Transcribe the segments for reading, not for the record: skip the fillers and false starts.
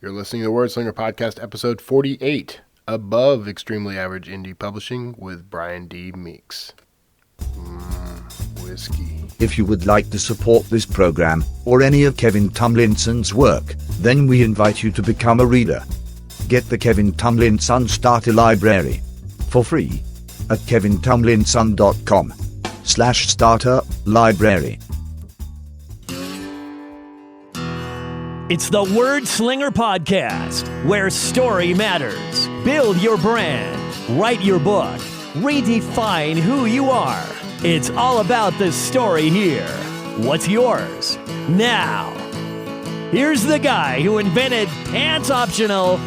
You're listening to the Wordslinger Podcast, episode 48, Above Extremely Average Indie Publishing with Brian D. Meeks. Whiskey. If you would like to support this program, or any of Kevin Tomlinson's work, then we invite you to become a reader. Get the Kevin Tomlinson Starter Library for free at kevintomlinson.com/starter library. It's the Wordslinger Podcast, where story matters. Build your brand, write your book, redefine who you are. It's all about the story here. What's yours? Now, here's the guy who invented Pants Optional,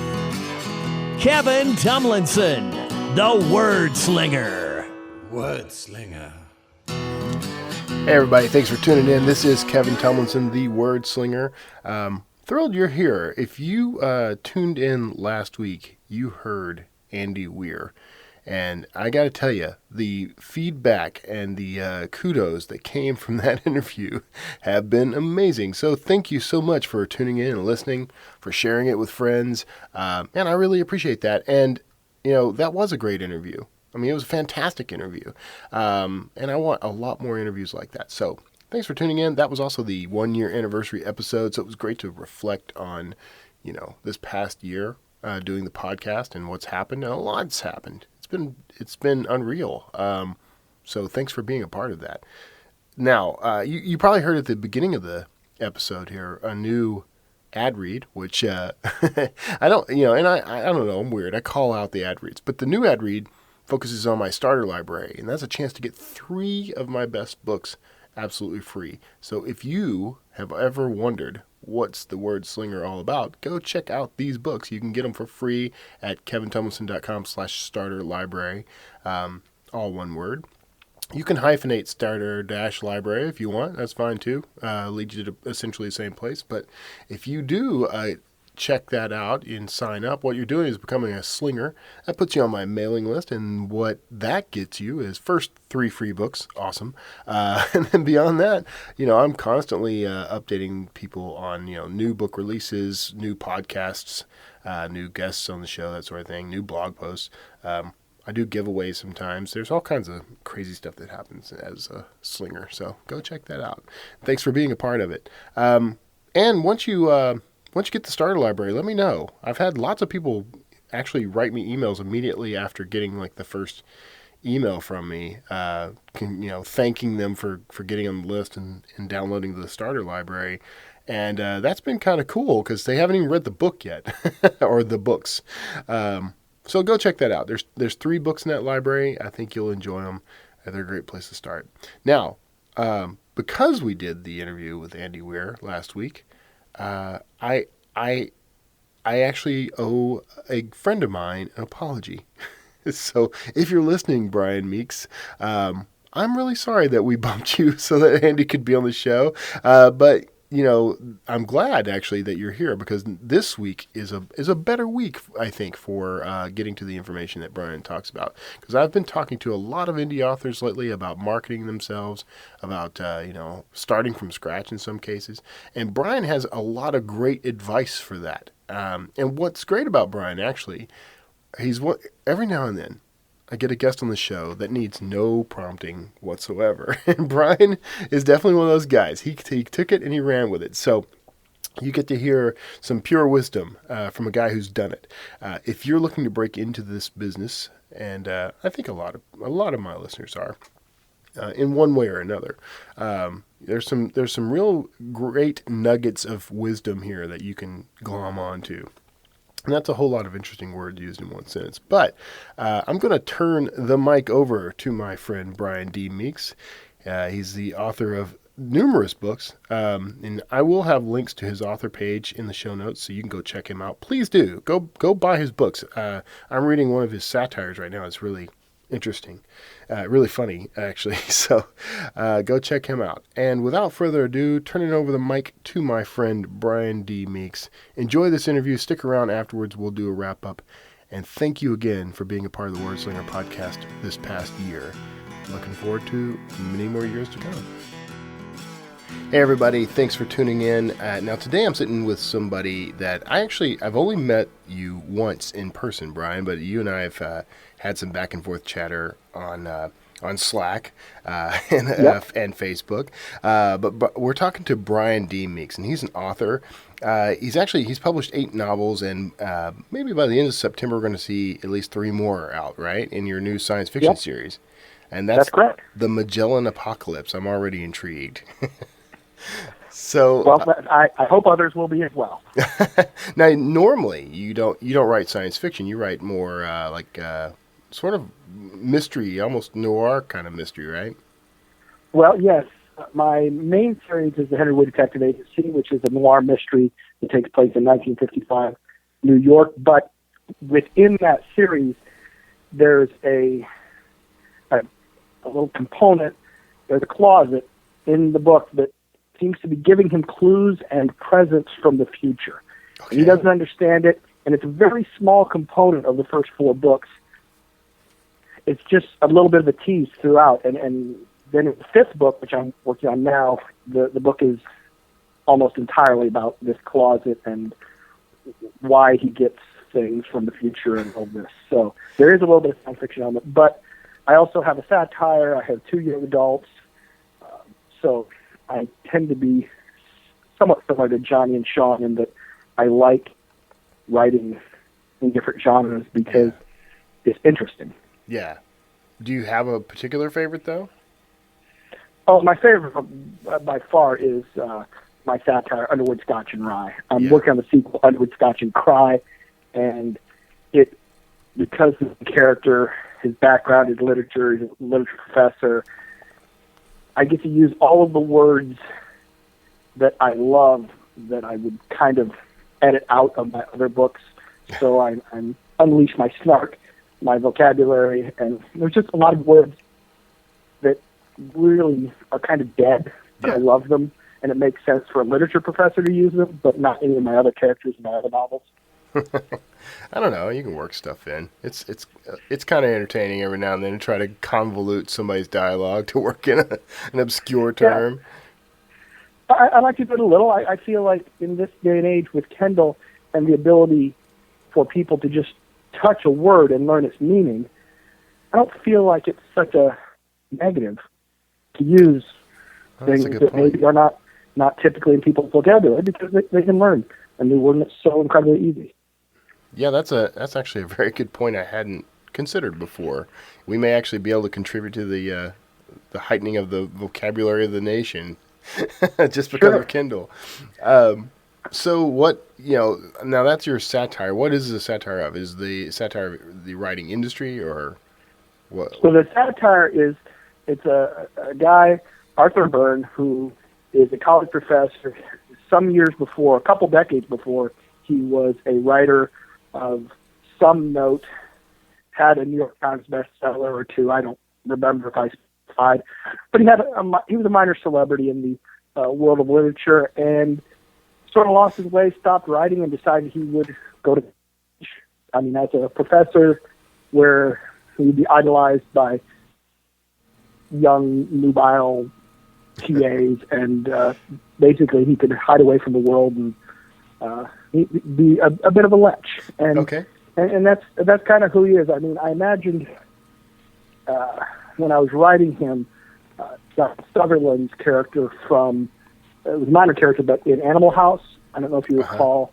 Kevin Tomlinson, the Wordslinger. Wordslinger. Hey everybody, thanks for tuning in. This is Kevin Tomlinson, the Wordslinger. Thrilled you're here. If you tuned in last week, you heard Andy Weir. And I got to tell you, the feedback and the kudos that came from that interview have been amazing. So thank you so much for tuning in and listening, for sharing it with friends. And I really appreciate that. And, you know, that was a great interview. I mean, it was a fantastic interview. And I want a lot more interviews like that. So thanks for tuning in. That was also the 1-year anniversary episode. So it was great to reflect on, you know, this past year doing the podcast and what's happened. And a lot's happened. It's been unreal. So thanks for being a part of that. Now, you probably heard at the beginning of the episode here a new ad read, which I don't, you know, and I don't know, I'm weird. I call out the ad reads, but the new ad read focuses on my starter library, and that's a chance to get 3 of my best books absolutely free. So if you have ever wondered what's the Wordslinger all about, go check out these books. You can get them for free at kevintomlinson.com/starter library, all one word. You can hyphenate starter-library if you want. That's fine too. Leads you to essentially the same place. But if you do check that out and sign up, what you're doing is becoming a slinger. That puts you on my mailing list, and what that gets you is first 3 free books. Awesome. And then beyond that, you know, I'm constantly updating people on, you know, new book releases, new podcasts, new guests on the show, that sort of thing, new blog posts. I do giveaways sometimes. There's all kinds of crazy stuff that happens as a slinger. So go check that out. Thanks for being a part of it. And once you get the starter library, let me know. I've had lots of people actually write me emails immediately after getting like the first email from me, thanking them for getting on the list and downloading the starter library. And that's been kind of cool because they haven't even read the book yet, or the books. So go check that out. There's 3 books in that library. I think you'll enjoy them. They're a great place to start. Now, because we did the interview with Andy Weir last week, I actually owe a friend of mine an apology. So if you're listening, Brian Meeks, I'm really sorry that we bumped you so that Andy could be on the show. But you know, I'm glad actually that you're here because this week is a better week, I think, for getting to the information that Brian talks about. Because I've been talking to a lot of indie authors lately about marketing themselves, about starting from scratch in some cases, and Brian has a lot of great advice for that. And what's great about Brian actually, every now and then I get a guest on the show that needs no prompting whatsoever. And Brian is definitely one of those guys. He took it and he ran with it. So you get to hear some pure wisdom from a guy who's done it. If you're looking to break into this business, and I think a lot of my listeners are, in one way or another, there's some real great nuggets of wisdom here that you can glom onto. And that's a whole lot of interesting words used in one sentence. But I'm going to turn the mic over to my friend Brian D. Meeks. He's the author of numerous books, and I will have links to his author page in the show notes, so you can go check him out. Please do. Go buy his books. I'm reading one of his satires right now. It's really interesting. Really funny, actually. So go check him out. And without further ado, turning over the mic to my friend Brian D. Meeks. Enjoy this interview. Stick around afterwards. We'll do a wrap-up. And thank you again for being a part of the Wordslinger podcast this past year. Looking forward to many more years to come. Hey everybody, thanks for tuning in. Now today I'm sitting with somebody that I've only met you once in person, Brian, but you and I have had some back and forth chatter on Slack and Facebook. But we're talking to Brian D. Meeks, and he's an author. He's published 8 novels, and maybe by the end of September we're going to see at least 3 more out, right, in your new science fiction series. And that's correct. The Magellan Apocalypse. I'm already intrigued. So, well, I hope others will be as well. Now, normally you don't write science fiction. You write more sort of mystery, almost noir kind of mystery, right? Well, yes. My main series is the Henry Wood Detective Agency, which is a noir mystery that takes place in 1955 New York. But within that series, there's a little component. There's a closet in the book that seems to be giving him clues and presents from the future. Okay. And he doesn't understand it, and it's a very small component of the first 4 books. It's just a little bit of a tease throughout, and then in the 5th book, which I'm working on now, the book is almost entirely about this closet and why he gets things from the future and all this. So there is a little bit of science fiction element, but I also have a satire. I have 2 young adults, so I tend to be somewhat similar to Johnny and Sean in that I like writing in different genres because it's interesting. Yeah. Do you have a particular favorite, though? Oh, my favorite by far is my satire, Underwood, Scotch, and Rye. I'm working on the sequel, Underwood, Scotch, and Cry, and because the character, his background is literature, he's a literature professor, I get to use all of the words that I love that I would kind of edit out of my other books. So I'm unleash my snark, my vocabulary, and there's just a lot of words that really are kind of dead, but I love them, and it makes sense for a literature professor to use them, but not any of my other characters in my other novels. I don't know. You can work stuff in. It's kind of entertaining every now and then to try to convolute somebody's dialogue to work in an obscure term. Yeah. I like to do it a little. I feel like in this day and age with Kindle and the ability for people to just touch a word and learn its meaning, I don't feel like it's such a negative to use things that maybe are not typically in people's vocabulary because they can learn a new word and it's so incredibly easy. Yeah, that's actually a very good point I hadn't considered before. We may actually be able to contribute to the heightening of the vocabulary of the nation just because of Kindle. So what, now that's your satire. What is the satire of? Is the satire the writing industry or what? So the satire it's a guy, Arthur Byrne, who is a college professor. Some years before, a couple decades before, he was a writer of some note, had a New York Times bestseller or 2. I don't remember if I specified, but he was a minor celebrity in the world of literature, and sort of lost his way, stopped writing, and decided he would go to college. I mean, as a professor, where he would be idolized by young, nubile TAs, and basically he could hide away from the world and be a bit of a lech. And and that's kind of who he is. I mean, I imagined when I was writing him, John Sutherland's character from, it was a minor character, but in Animal House, I don't know if you recall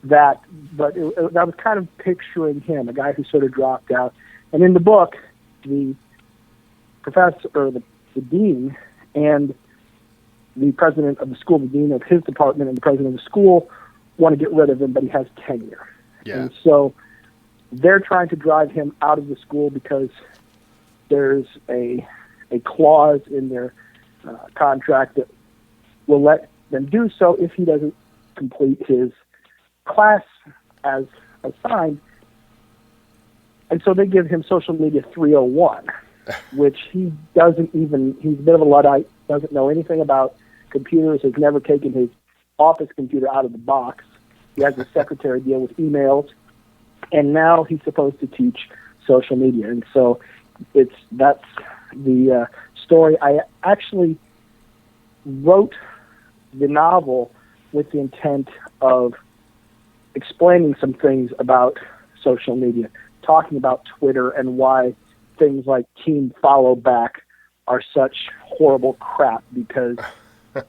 that, but I was kind of picturing him, a guy who sort of dropped out. And in the book, the professor, or the dean, and the president of the school, the dean of his department and the president of the school want to get rid of him, but he has tenure. Yeah. And so they're trying to drive him out of the school because there's a clause in their contract that will let them do so if he doesn't complete his class as assigned. And so they give him social media 301, which he doesn't even, he's a bit of a Luddite, doesn't know anything about computers, has never taken his office computer out of the box. He has a secretary deal with emails, and now he's supposed to teach social media. And so that's the story. I actually wrote the novel with the intent of explaining some things about social media, talking about Twitter and why things like Team Follow Back are such horrible crap, because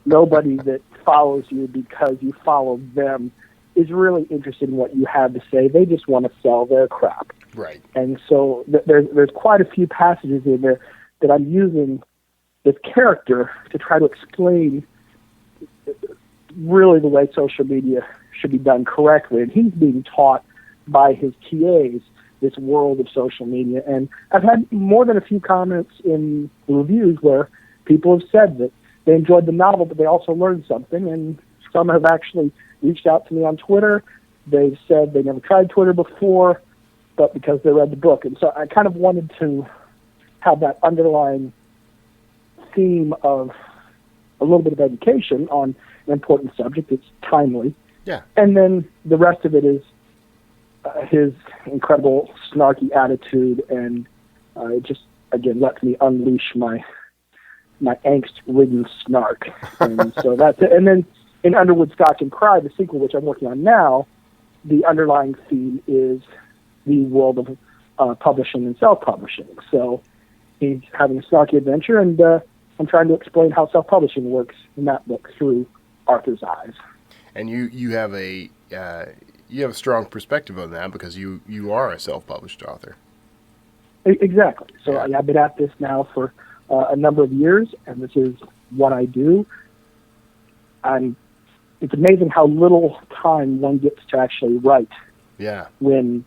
nobody that follows you because you follow them is really interested in what you have to say. They just want to sell their crap. Right. And so there's quite a few passages in there that I'm using this character to try to explain really the way social media should be done correctly. And he's being taught by his TAs this world of social media. And I've had more than a few comments in the reviews where people have said that they enjoyed the novel, but they also learned something. And some have actually reached out to me on Twitter. They've said they never tried Twitter before, but because they read the book. And so I kind of wanted to have that underlying theme of a little bit of education on an important subject that's timely. Yeah. And then the rest of it is his incredible snarky attitude, and it just, again, lets me unleash my angst-ridden snark. And so that's it. And then in Underwood, Scotch, and Cry, the sequel, which I'm working on now, the underlying theme is the world of publishing and self-publishing. So he's having a snarky adventure, and I'm trying to explain how self-publishing works in that book through Arthur's eyes. And you have a strong perspective on that because you are a self-published author. Exactly. So Yeah. I've been at this now for a number of years, and this is what I do. And it's amazing how little time one gets to actually write. Yeah. When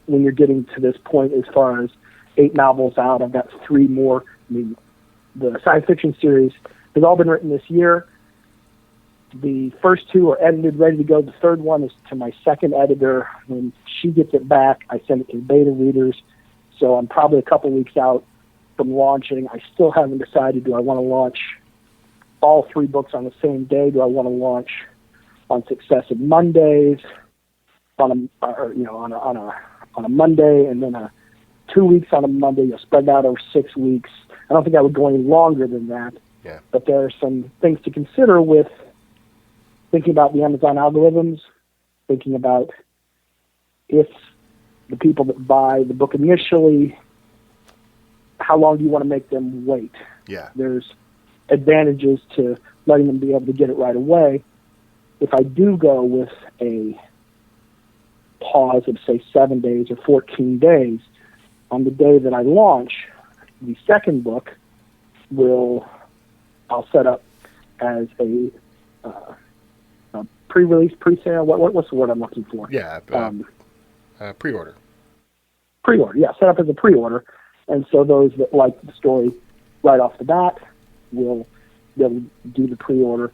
you're getting to this point, as far as 8 novels out, I've got 3 more. I mean, the science fiction series has all been written this year. The first 2 are edited, ready to go. The third one is to my second editor. When she gets it back, I send it to beta readers. So I'm probably a couple weeks out from launching. I still haven't decided, do I want to launch all 3 books on the same day? Do I want to launch on successive Mondays, on a Monday, and then 2 weeks on a Monday? You'll spread that over 6 weeks. I don't think I would go any longer than that. Yeah. But there are some things to consider with thinking about the Amazon algorithms, thinking about if the people that buy the book initially, how long do you want to make them wait? Yeah. There's advantages to letting them be able to get it right away. If I do go with a pause of, say, 7 days or 14 days, on the day that I launch, the second book I'll set up as a pre-release, pre-sale. What's the word I'm looking for? Yeah. Pre-order. Pre-order, yeah, set up as a pre-order. And so those that like the story right off the bat will be able to do the pre-order.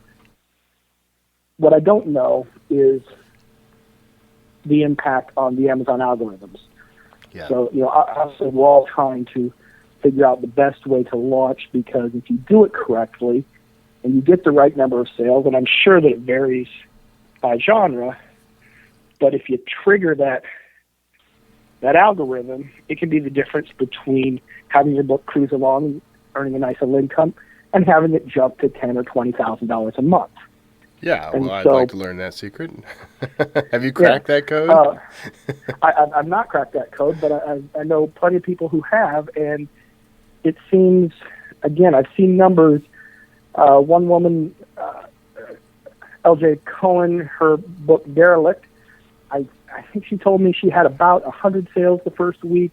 What I don't know is the impact on the Amazon algorithms. Yeah. So, obviously we're all trying to figure out the best way to launch, because if you do it correctly and you get the right number of sales, and I'm sure that it varies by genre, but if you trigger that algorithm, it can be the difference between having your book cruise along, earning a nice little income, and having it jump to $10,000 or $20,000 a month. Yeah, and well, I'd so, like to learn that secret. Have you cracked that code? I've not cracked that code, but I know plenty of people who have, and it seems, again, I've seen numbers. One woman, L.J. Cohen, her book Derelict, I think she told me she had about 100 sales the first week,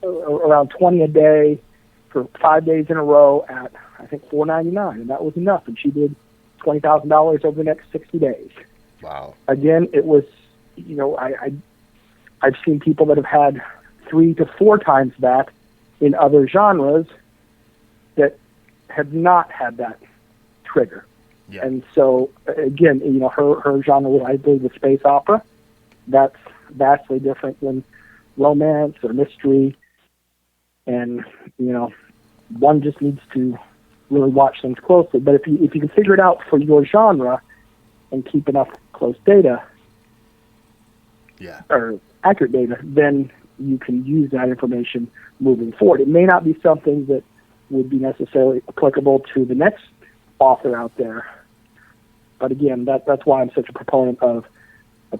around 20 a day for 5 days in a row at, I think, $4.99, and that was enough. And she did $20,000 over the next 60 days. Wow. Again, it was, I've seen people that have had 3 to 4 times that in other genres that have not had that trigger. Yeah. And so, again, her genre, I believe, is space opera. That's vastly different than romance or mystery. And, one just needs to really watch things closely. But if you can figure it out for your genre and keep enough close data, yeah, or accurate data, then you can use that information moving forward. It may not be something that would be necessarily applicable to the next author out there, But again, that's why I'm such a proponent of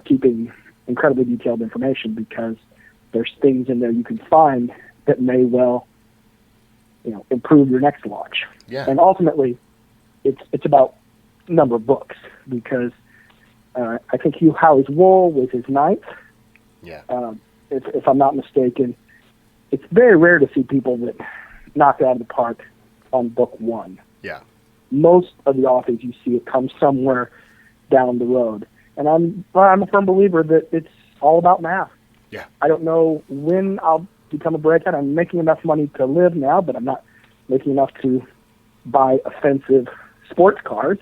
keeping incredibly detailed information, because there's things in there you can find that may well, improve your next launch. Yeah. And ultimately, it's about number of books, because I think Hugh Howey's Wool was his ninth. Yeah. If I'm not mistaken, it's very rare to see people that knock it out of the park on book one. Yeah. Most of the authors you see, it comes somewhere down the road. And I'm a firm believer that it's all about math. Yeah. I don't know when I'll become a breakout. I'm making enough money to live now, but I'm not making enough to buy offensive sports cars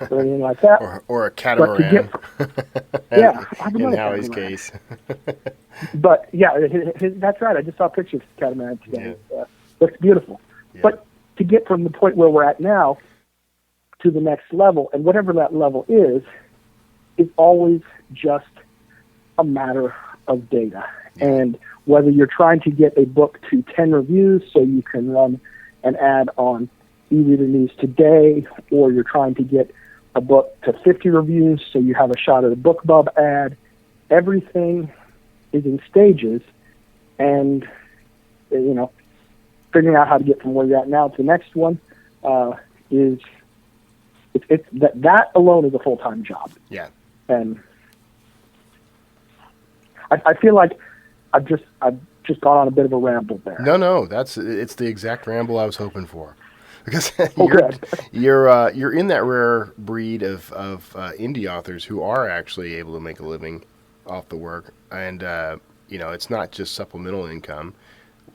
or anything like that. or a catamaran. Yeah, in Howie's case. But yeah, that's right. I just saw a picture of catamaran today. Yeah. Looks beautiful. Yeah. But to get from the point where we're at now to the next level, and whatever that level is always just a matter of data. Yeah. And whether you're trying to get a book to 10 reviews so you can run an ad on e-reader news today, or you're trying to get a book to 50 reviews so you have a shot at a BookBub ad, everything is in stages. And, figuring out how to get from where you're at now to the next one is that alone is a full-time job. Yeah. And I feel like I've just gone on a bit of a ramble there. No, it's the exact ramble I was hoping for, because you're you're in that rare breed of indie authors who are actually able to make a living off the work, and it's not just supplemental income.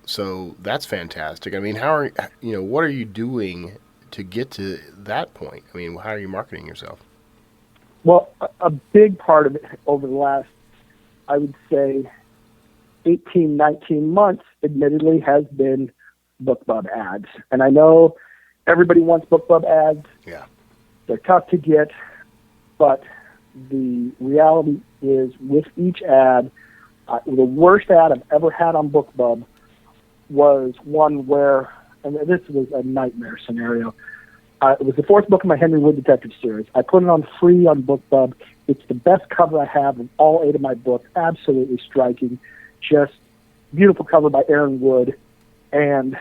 So that's fantastic. I mean, what are you doing to get to that point? I mean, how are you marketing yourself? Well, a big part of it over the last, I would say, 18, 19 months, admittedly, has been BookBub ads. And I know everybody wants BookBub ads. Yeah. They're tough to get, but the reality is with each ad, the worst ad I've ever had on BookBub was one where, and this was a nightmare scenario. It was the fourth book of my Henry Wood detective series. I put it on free on BookBub. It's the best cover I have of all 8 of my books. Absolutely striking. Just beautiful cover by Aaron Wood. And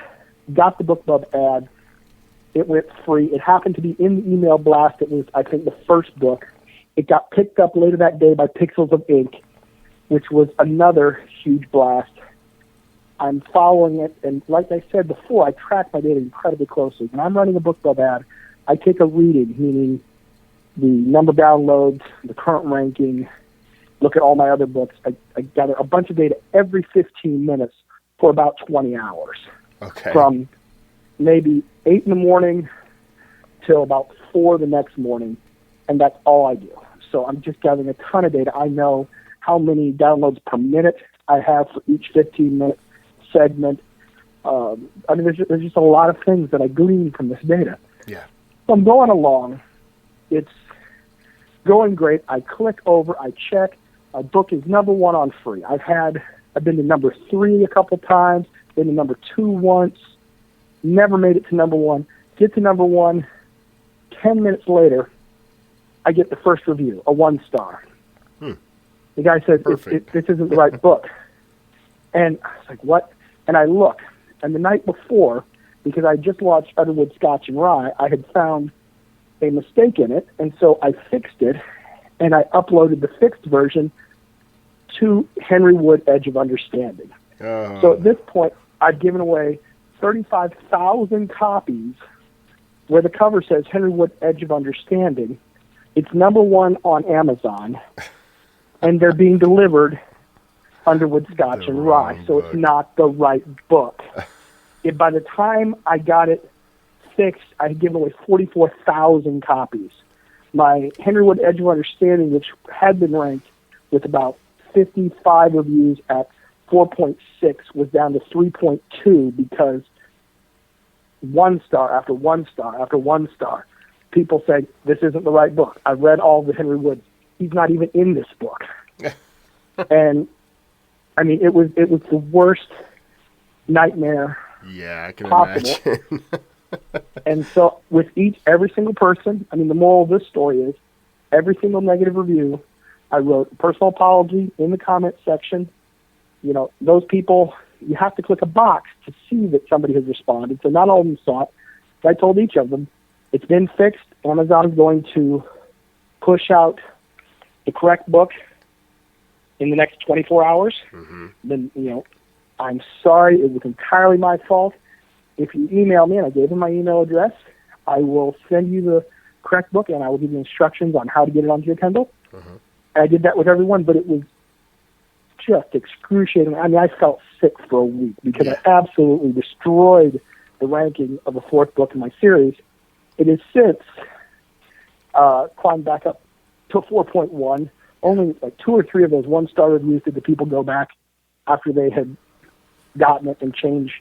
got the BookBub ad. It went free. It happened to be in the email blast. It was, I think, the first book. It got picked up later that day by Pixels of Ink, which was another huge blast. I'm following it, and like I said before, I track my data incredibly closely. When I'm running a BookBub ad, I take a reading, meaning the number of downloads, the current ranking, look at all my other books. I gather a bunch of data every 15 minutes for about 20 hours. Okay. From maybe 8 in the morning till about 4 the next morning, and that's all I do. So I'm just gathering a ton of data. I know how many downloads per minute I have for each 15-minute segment. There's just a lot of things that I glean from this data. Yeah. So I'm going along. It's going great. I click over. I check. My book is number 1 on free. I've been to number 3 a couple times. Been to number 2 once. Never made it to number 1. Get to number 1. 10 minutes later, I get the first review, a 1-star. The guy says, this isn't the right book. And I was like, what? And I look. And the night before, because I just watched Udderwood Scotch and Rye, I had found a mistake in it. And so I fixed it, and I uploaded the fixed version to Henry Wood Edge of Understanding. So at this point, I've given away 35,000 copies where the cover says Henry Wood Edge of Understanding. It's number 1 on Amazon, and they're being delivered Underwood Scotch and Rye, so it's not the right book. By the time I got it fixed, I had given away 44,000 copies. My Henry Wood Edge of Understanding, which had been ranked with about 55 reviews at 4.6, was down to 3.2 because 1 star after 1 star after 1 star. People say, this isn't the right book. I read all the Henry Wood. He's not even in this book. And it was the worst nightmare. Yeah, I can possible. imagine. And so with every single person, the moral of this story is every single negative review. I wrote a personal apology in the comments section. You know, those people, you have to click a box to see that somebody has responded. So not all of them saw it. So I told each of them, it's been fixed. Amazon is going to push out the correct book in the next 24 hours. Mm-hmm. Then, you know, I'm sorry. It was entirely my fault. If you email me, and I gave them my email address, I will send you the correct book, and I will give you instructions on how to get it onto your Kindle. Mm-hmm. And I did that with everyone, but it was just excruciating. I mean, I felt sick for a week because I absolutely destroyed the ranking of the fourth book in my series. It has since climbed back up to 4.1. Only like 2 or 3 of those 1-star reviews did the people go back after they had gotten it and changed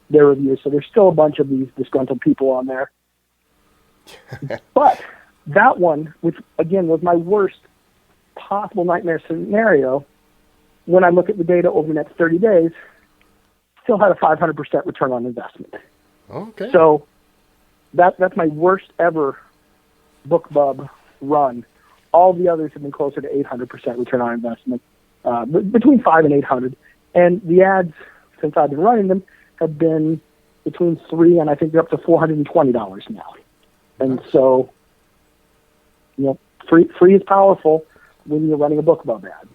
their reviews. So there's still a bunch of these disgruntled people on there. But that one, which again was my worst possible nightmare scenario, when I look at the data over the next 30 days, still had a 500% return on investment. Okay. So that's my worst ever BookBub run. All the others have been closer to 800% return on investment, between 500 and 800. And the ads, since I've been running them, have been between $3 and I think they're up to $420 now. And so, you know, free is powerful when you're running a BookBub ad.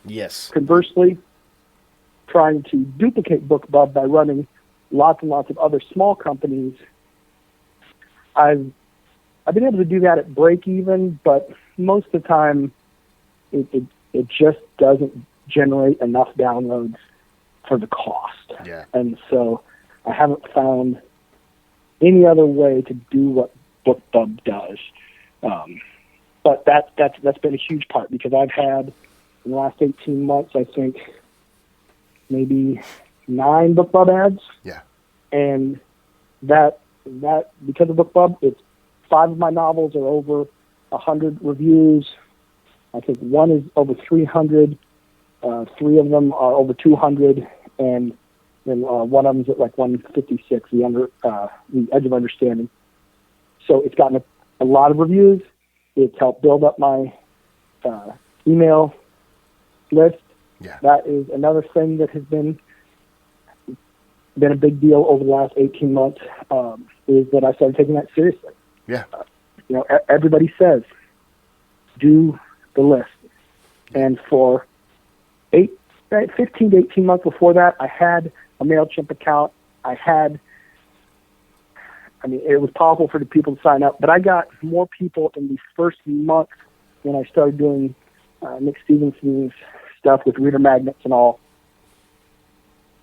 Yes. Conversely, trying to duplicate BookBub by running lots and lots of other small companies, I've been able to do that at break even, but most of the time it just doesn't generate enough downloads for the cost. Yeah. And so I haven't found any other way to do what BookBub does. But that's been a huge part because I've had in the last 18 months, I think maybe 9 BookBub ads. Yeah. And that because of BookBub, it's 5 of my novels are over 100 reviews. I think 1 is over 300. 3 of them are over 200, and then one of them's at like 156. The Edge of Understanding. So it's gotten a lot of reviews. It's helped build up my email list. Yeah. That is another thing that has been a big deal over the last 18 months, is that I started taking that seriously. Yeah. You know, everybody says, do the list. And for 15 to 18 months before that, I had a MailChimp account. It was powerful for the people to sign up, but I got more people in the first month when I started doing Nick Stevenson's stuff with reader magnets and all.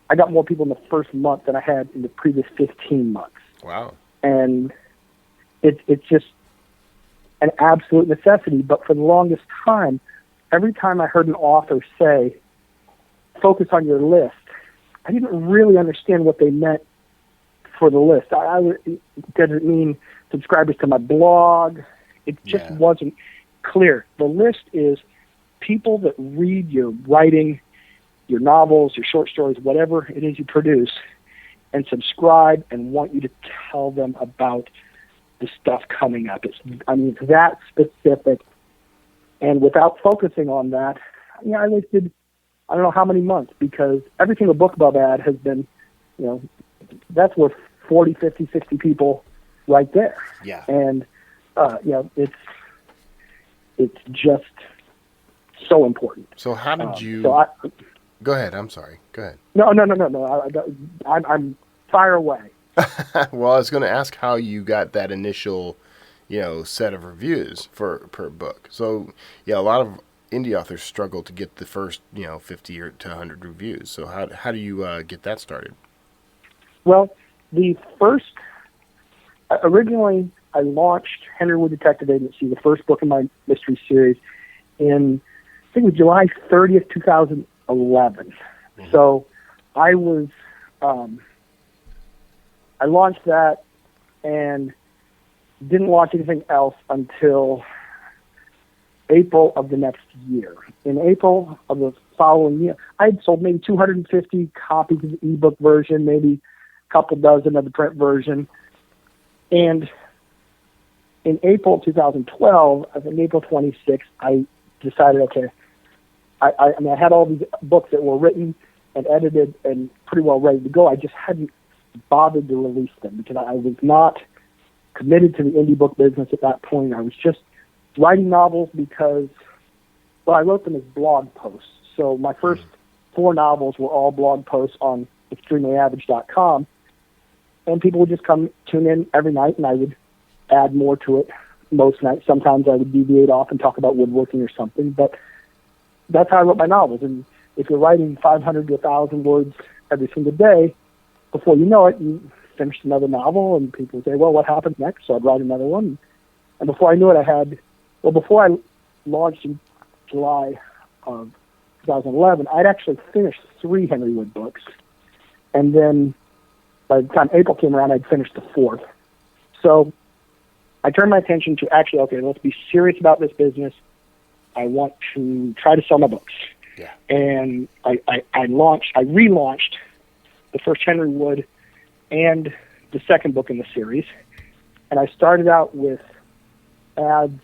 I got more people in the first month than I had in the previous 15 months. Wow. And it's just an absolute necessity. But for the longest time, every time I heard an author say, focus on your list, I didn't really understand what they meant for the list. Does it mean subscribers to my blog? It just wasn't clear. The list is people that read your writing, your novels, your short stories, whatever it is you produce, and subscribe and want you to tell them about the stuff coming up. It's that specific. And without focusing on that, I wasted I don't know how many months, because every single BookBub ad has been, that's worth 40, 50, 60 people right there. Yeah. And, it's just so important. So how did you... Go ahead. I'm sorry. Go ahead. No. I'm fire away. Well, I was going to ask how you got that initial, set of reviews per book. So, a lot of indie authors struggle to get the first, 50 or to 100 reviews. So how do you get that started? Well, originally I launched Henrywood Detective Agency, the first book in my mystery series, in, I think it was July 30th, 2011. Mm-hmm. So I launched that and didn't launch anything else until April of the next year. In April of the following year, I had sold maybe 250 copies of the ebook version, maybe a couple dozen of the print version. And in April 2012, I think April 26th, I decided, okay, I mean, I had all these books that were written and edited and pretty well ready to go. I just hadn't bothered to release them because I was not committed to the indie book business at that point. I was just writing novels because, well, I wrote them as blog posts. So my first 4 novels were all blog posts on extremelyAverage.com, and people would just come tune in every night, and I would add more to it most nights. Sometimes I would deviate off and talk about woodworking or something, but that's how I wrote my novels. And if you're writing 500 to 1,000 words every single day, before you know it, you finished another novel, and people would say, well, what happens next? So I'd write another one. And before I knew it, before I launched in July of 2011, I'd actually finished 3 Henry Wood books. And then by the time April came around, I'd finished the 4th. So I turned my attention to actually, okay, let's be serious about this business. I want to try to sell my books. Yeah. And I relaunched the first Henry Wood and the second book in the series. And I started out with ads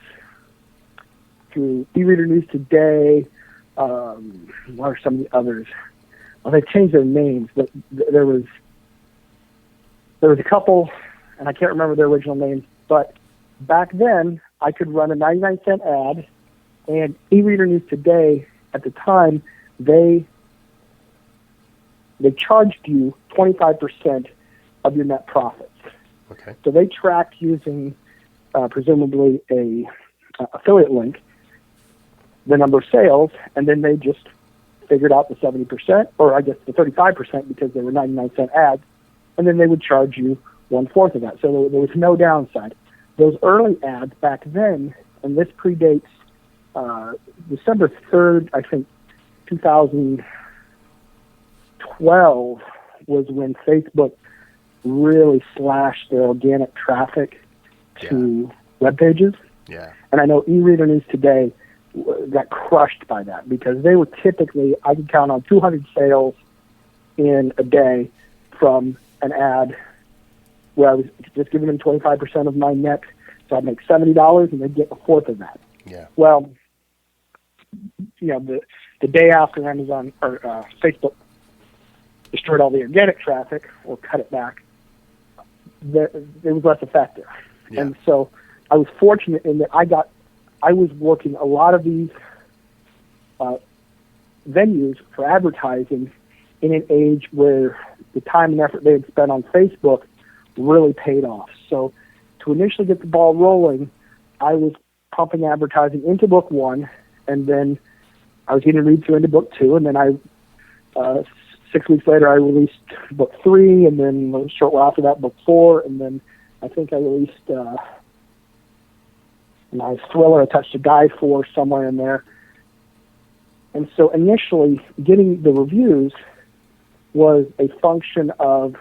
through eReader News Today. What are some of the others? Well, they changed their names, but there was a couple, and I can't remember their original names. But back then, I could run a 99-cent ad, and eReader News Today at the time they charged you 25% of your net profits. Okay. So they tracked using presumably a affiliate link the number of sales, and then they just figured out the 70%, or I guess the 35% because they were 99-cent ads, and then they would charge you 1/4 of that. So there was no downside. Those early ads back then, and this predates December 3rd, I think, 2012 was when Facebook really slashed their organic traffic to web pages. Yeah. And I know eReader News Today got crushed by that because they were typically, I could count on 200 sales in a day from an ad where I was just giving them 25% of my net, so I'd make $70 and they'd get 1/4 of that. Yeah. Well, you know, the day after Amazon or Facebook destroyed all the organic traffic or cut it back, it was less effective. Yeah. And so I was fortunate in that I was working a lot of these venues for advertising in an age where the time and effort they had spent on Facebook really paid off. So to initially get the ball rolling, I was pumping advertising into book 1, and then I was getting read-through into book 2, and then 6 weeks later I released book 3, and then a short while after that book 4, and then I think I released my thriller, I Touched a Guy for somewhere in there. And so initially getting the reviews was a function of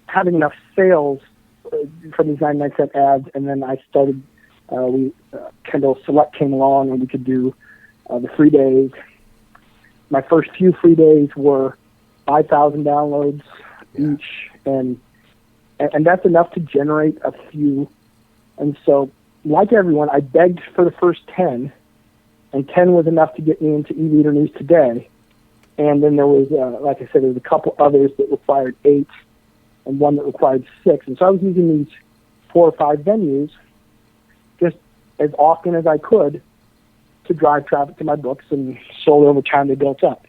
having enough sales from these 99-cent ads, and then I started, Kindle Select came along, and we could do the free days. My first few free days were 5,000 downloads each, and that's enough to generate a few. And so, like everyone, I begged for the first 10, and 10 was enough to get me into eReader News Today. And then there was, like I said, there was a couple others that required 8, and one that required 6. And so I was using these 4 or 5 venues just as often as I could to drive traffic to my books, and slowly over time they built up.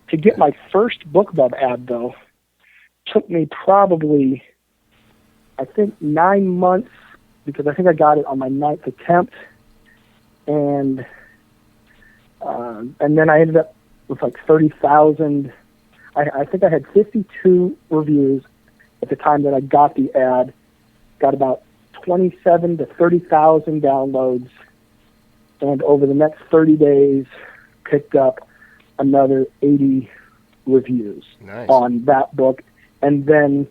To get my first BookBub ad, though, took me probably, I think, 9 months, because I think I got it on my 9th attempt, and then I ended up with like 30,000. I think I had 52 reviews at the time that I got the ad, got about 27 to 30,000 downloads, and over the next 30 days picked up another 80 reviews on that book. And then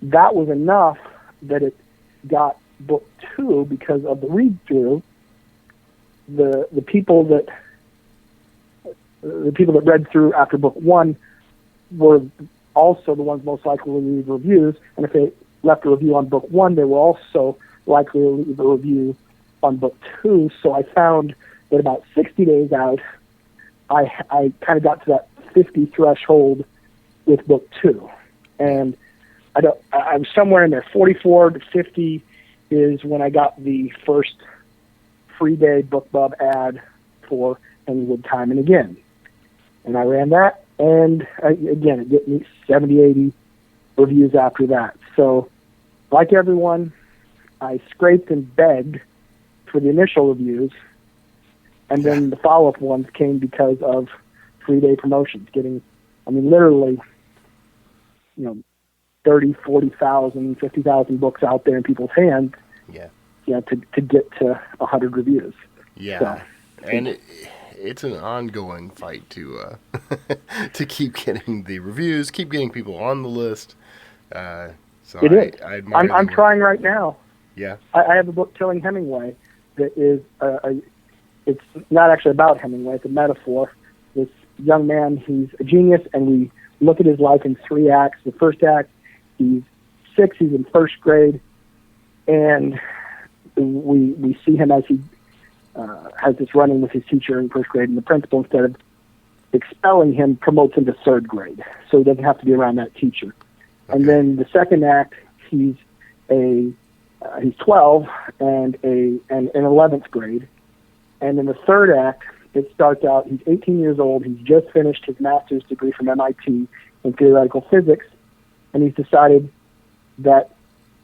that was enough that it got book 2, because of the read-through, the people that read through after book 1 were also the ones most likely to read reviews, and if they left a review on book 1, they were also likely to leave a review on book 2. So I found that about 60 days out, I kind of got to that 50 threshold with book 2. And I was somewhere in there. 44 to 50 is when I got the first free day BookBub ad for Hemingwood Time and Again. And I ran that, and again, it get me 70, 80 reviews after that. So, like everyone, I scraped and begged for the initial reviews, and then the follow-up ones came because of free day promotions. Literally, 30, 40,000, 50,000 books out there in people's hands. To get to 100 reviews. Yeah, so, and it's an ongoing fight to to keep getting the reviews, keep getting people on the list. So it is. I admire I'm trying right now. Yeah, I have a book, Killing Hemingway, that is it's not actually about Hemingway. It's a metaphor. This young man, he's a genius, and we look at his life in 3 acts. The first act, he's 6, he's in first grade, and we see him as he has this run-in with his teacher in first grade, and the principal, instead of expelling him, promotes him to 3rd grade, so he doesn't have to be around that teacher. Okay. And then the second act, he's 12 and in 11th grade, and in the third act, it starts out, he's 18 years old, he's just finished his master's degree from MIT in theoretical physics, and he's decided that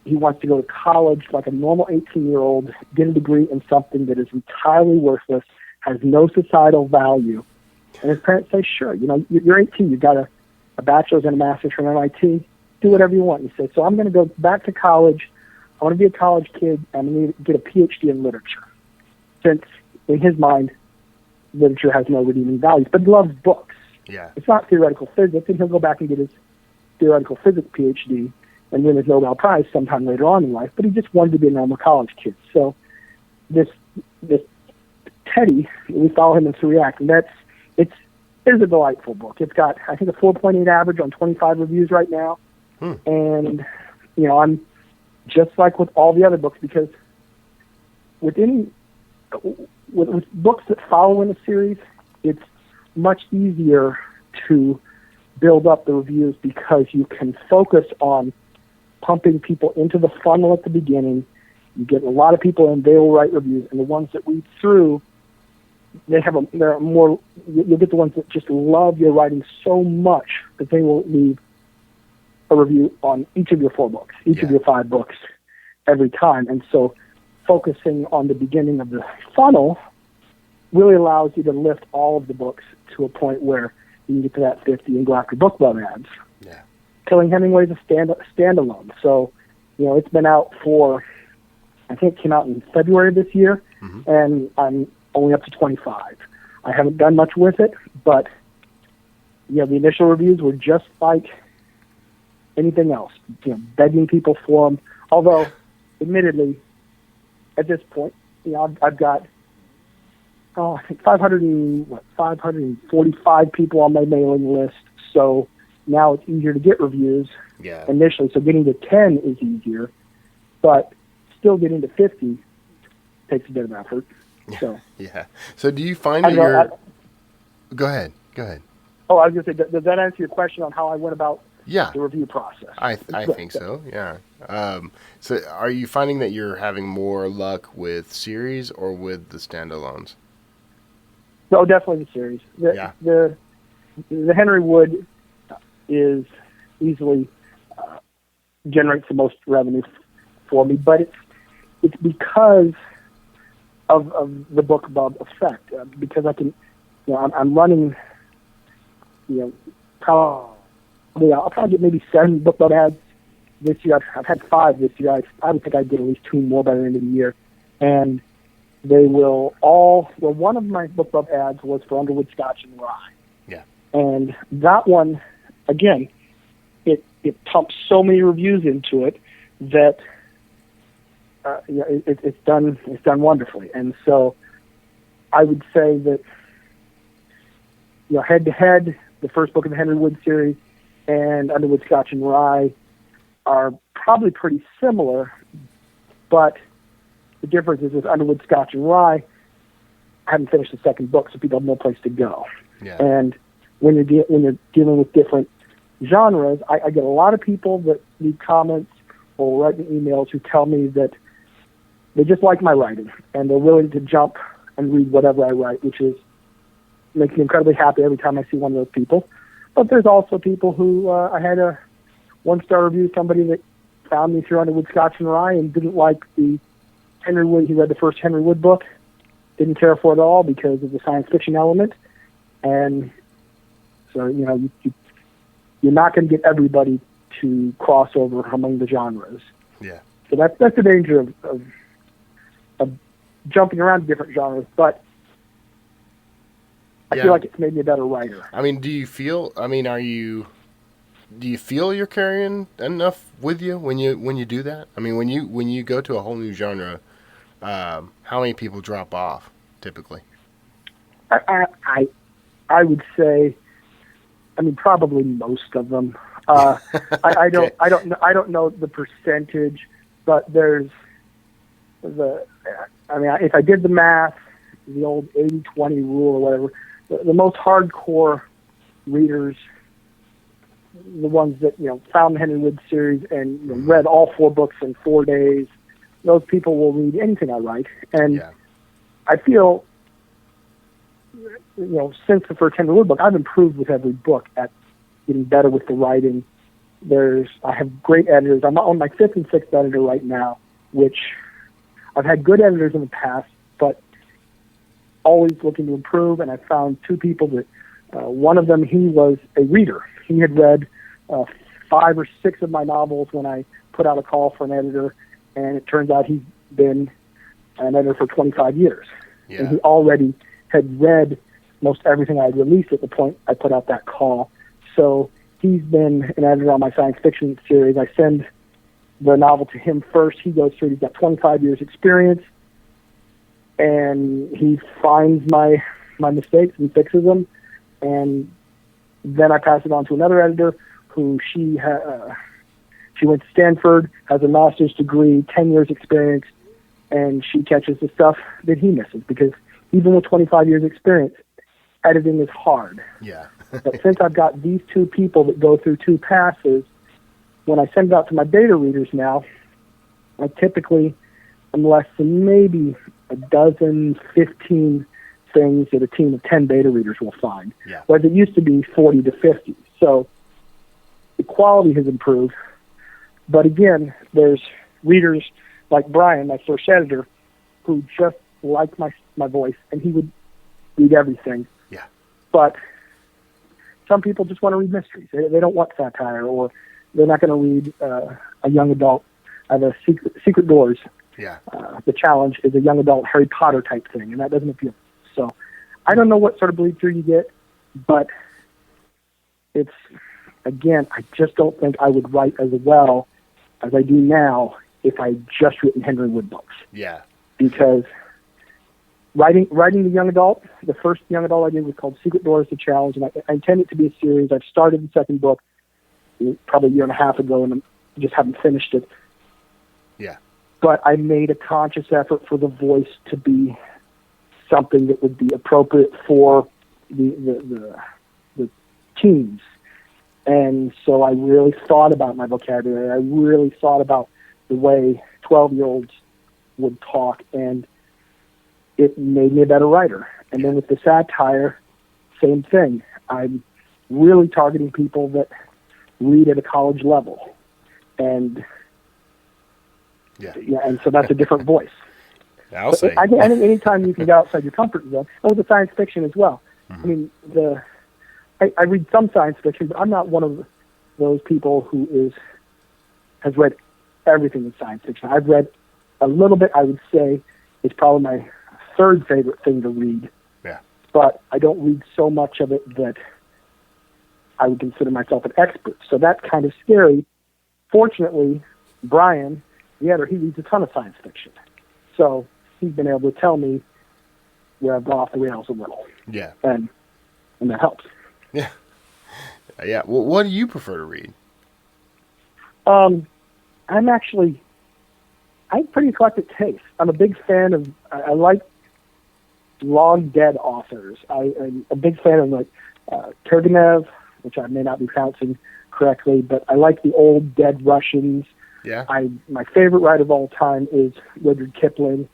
he wants to go to college like a normal 18-year-old, get a degree in something that is entirely worthless, has no societal value. And his parents say, sure, you're 18, you've got a bachelor's and a master's from MIT, do whatever you want. He says, so I'm going to go back to college, I want to be a college kid, and I'm going to get a PhD in literature. Since, in his mind, literature has no redeeming values, but he loves books. Yeah. It's not theoretical physics, and he'll go back and get his theoretical physics PhD and win his Nobel Prize sometime later on in life, but he just wanted to be a normal college kid. So this Teddy, we follow him in 3 acts, and it is a delightful book. It's got, I think, a 4.8 average on 25 reviews right now. And, I'm just like with all the other books, because with books that follow in a series, it's much easier to build up the reviews because you can focus on pumping people into the funnel at the beginning. You get a lot of people in, they will write reviews, and the ones that read through, they're more, you'll get the ones that just love your writing so much that they will leave a review on each of your 4 books, each of your 5 books every time. And so focusing on the beginning of the funnel really allows you to lift all of the books to a point where you can get to that 50 and go after BookBub ads. Yeah. Killing Hemingway is a standalone. So, it's been out for, I think it came out in February of this year, and I'm only up to 25. I haven't done much with it, but, the initial reviews were just like anything else, begging people for them. Although, admittedly, at this point, I've got, I think 545 people on my mailing list, so now it's easier to get reviews initially. So getting to 10 is easier, but still getting to 50 takes a bit of effort. So So do you find that you're... Go ahead. Oh, I was going to say, does that answer your question on how I went about the review process? I think so, yeah. So are you finding that you're having more luck with series or with the standalones? No, definitely the series. The Henry Wood is easily generates the most revenue for me, but it's because of the BookBub effect. Because I can, I'm running, probably I'll probably get maybe 7 BookBub ads this year. I've had 5 this year. I would think I'd get at least 2 more by the end of the year, and they will all. Well, one of my BookBub ads was for Underwood Scotch and Rye. Yeah. And that one, again, it pumps so many reviews into it that it's done wonderfully. And so I would say that head to head, the first book of the Henry Wood series and Underwood Scotch and Rye are probably pretty similar, but the difference is with Underwood, Scotch, and Rye, I haven't finished the second book, so people have no place to go. Yeah. And when you're dealing with different genres, I get a lot of people that leave comments or write me emails who tell me that they just like my writing and they're willing to jump and read whatever I write, which makes me incredibly happy every time I see one of those people. But there's also people who I had a 1-star review, somebody that found me through Underwood, Scotch, and Rye and didn't like the Henry Wood. He read the first Henry Wood book, didn't care for it at all because of the science fiction element. And so, you're not going to get everybody to cross over among the genres. Yeah. So that's the danger of jumping around to different genres. But I feel like it's made me a better writer. I mean, do you feel you're carrying enough with you when you do that? I mean, when you go to a whole new genre, how many people drop off typically? I would say, I mean, probably most of them. I don't know the percentage, but there's if I did the math, the old 80-20 rule or whatever, the most hardcore readers, the ones that found the Henry Wood series and read all 4 books in 4 days, those people will read anything I write. And I feel, since the first Henry Wood book, I've improved with every book at getting better with the writing. I have great editors. I'm on my 5th and 6th editor right now, which I've had good editors in the past, but always looking to improve. And I found 2 people that, one of them, he was a reader. He had read 5 or 6 of my novels when I put out a call for an editor, and it turns out he's been an editor for 25 years. Yeah. And he already had read most everything I had released at the point I put out that call. So he's been an editor on my science fiction series. I send the novel to him first. He goes through it. He's got 25 years experience, and he finds my mistakes and fixes them. And then I pass it on to another editor who she went to Stanford, has a master's degree, 10 years experience, and she catches the stuff that he misses, because even with 25 years experience, editing is hard. Yeah. But since I've got these 2 people that go through 2 passes, when I send it out to my beta readers now, I typically am less than maybe a dozen, 15 things that a team of 10 beta readers will find. Yeah. Whereas it used to be 40 to 50. So the quality has improved. But again, there's readers like Brian, my first editor, who just liked my voice, and he would read everything. Yeah. But some people just want to read mysteries. They don't want satire, or they're not going to read a young adult. I have a Secret Doors. Yeah. The challenge is a young adult Harry Potter type thing, and that doesn't appeal. So I don't know what sort of bleed through you get, but it's, again, I just don't think I would write as well as I do now if I just written Henry Wood books. Yeah. Because writing the young adult, the first young adult I did was called Secret Doors, The Challenge, and I intend it to be a series. I've started the second book probably a year and a half ago, and I just haven't finished it. Yeah. But I made a conscious effort for the voice to be something that would be appropriate for the teens. And so I really thought about my vocabulary. I really thought about the way 12-year-olds would talk, and it made me a better writer. And then with the satire, same thing. I'm really targeting people that read at a college level. And and so that's a different voice. I'll say. I think anytime you can get outside your comfort zone, and with the science fiction as well. Mm-hmm. I mean, I read some science fiction, but I'm not one of those people who has read everything in science fiction. I've read a little bit. I would say it's probably my 3rd favorite thing to read. Yeah. But I don't read so much of it that I would consider myself an expert. So that's kind of scary. Fortunately, Brian, the editor, he reads a ton of science fiction. So he's been able to tell me where I've gone off the rails a little. Yeah. And that helps. Yeah. Yeah. Well, what do you prefer to read? I have pretty eclectic taste. I'm a big fan of, I like long dead authors. I'm a big fan of like Turgenev, which I may not be pronouncing correctly, but I like the old dead Russians. Yeah. My favorite writer of all time is Rudyard Kipling.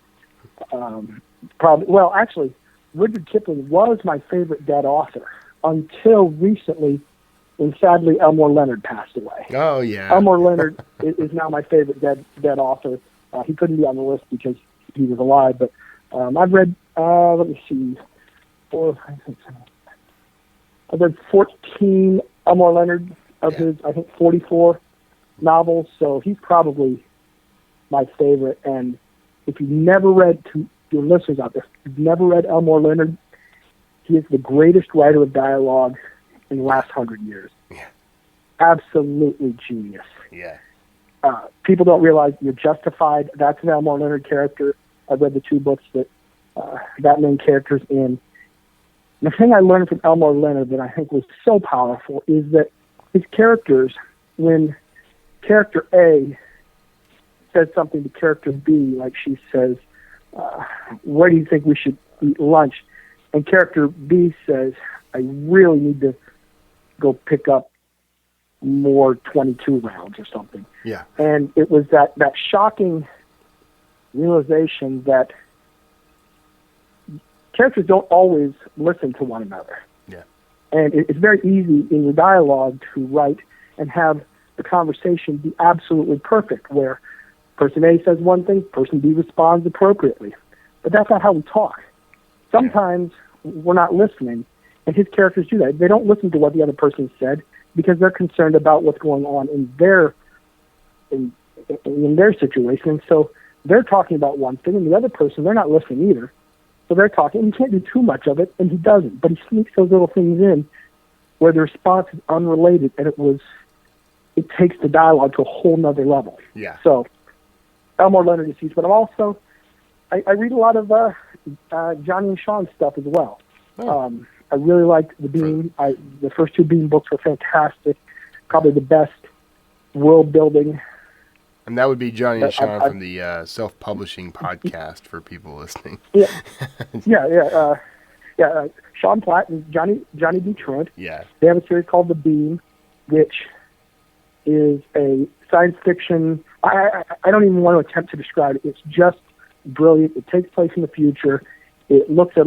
Actually, Rudyard Kipling was my favorite dead author until recently, when sadly Elmore Leonard passed away. Oh yeah. Elmore Leonard is now my favorite dead author. He couldn't be on the list because he was alive, but I've read. Let me see. I've read 14 Elmore Leonard of his, I think, 44 novels. So he's probably my favorite. And if you've never read, to your listeners out there, if you've never read Elmore Leonard, he is the greatest writer of dialogue in the last 100 years. Yeah. Absolutely genius. Yeah. People don't realize You're Justified. That's an Elmore Leonard character. I've read the 2 books that that main character's in. The thing I learned from Elmore Leonard that I think was so powerful is that his characters, when character A says something to character B, like she says, where do you think we should eat lunch? And character B says, I really need to go pick up more 22 rounds or something. Yeah. And it was that shocking realization that characters don't always listen to one another. Yeah. And it's very easy in your dialogue to write and have the conversation be absolutely perfect, where person A says one thing, person B responds appropriately. But that's not how we talk. Sometimes we're not listening, and his characters do that. They don't listen to what the other person said because they're concerned about what's going on in their situation. And so they're talking about one thing, and the other person, they're not listening either. So they're talking, and he can't do too much of it, and he doesn't. But he sneaks those little things in where the response is unrelated, and it takes the dialogue to a whole nother level. Yeah. So Elmore Leonard is huge, but I'm also, I read a lot of Johnny and Sean stuff as well. Oh. I really liked the Beam. The first 2 Beam books were fantastic. Probably the best world building. And that would be Johnny and Sean from the self-publishing podcast for people listening. Yeah. Sean Platt and Johnny B. Truant. Yeah. They have a series called The Beam, which is a science fiction. I don't even want to attempt to describe it. It's just brilliant. It takes place in the future. It looks at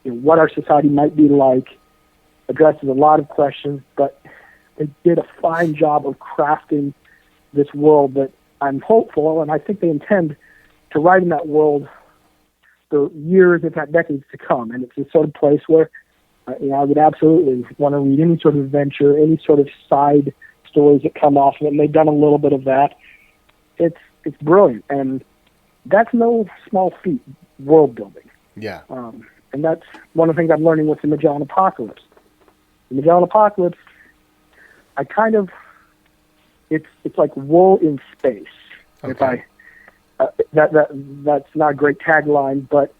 what our society might be like, addresses a lot of questions, but they did a fine job of crafting this world that I'm hopeful, and I think they intend to write in that world for years, if not decades to come. And it's the sort of place where I would absolutely want to read any sort of adventure, any sort of side stories that come off of it, and they've done a little bit of that. It's brilliant, and that's no small feat, world building. Yeah. And that's one of the things I'm learning with the Magellan Apocalypse. The Magellan Apocalypse, it's like wool in space. Okay. That's not a great tagline, but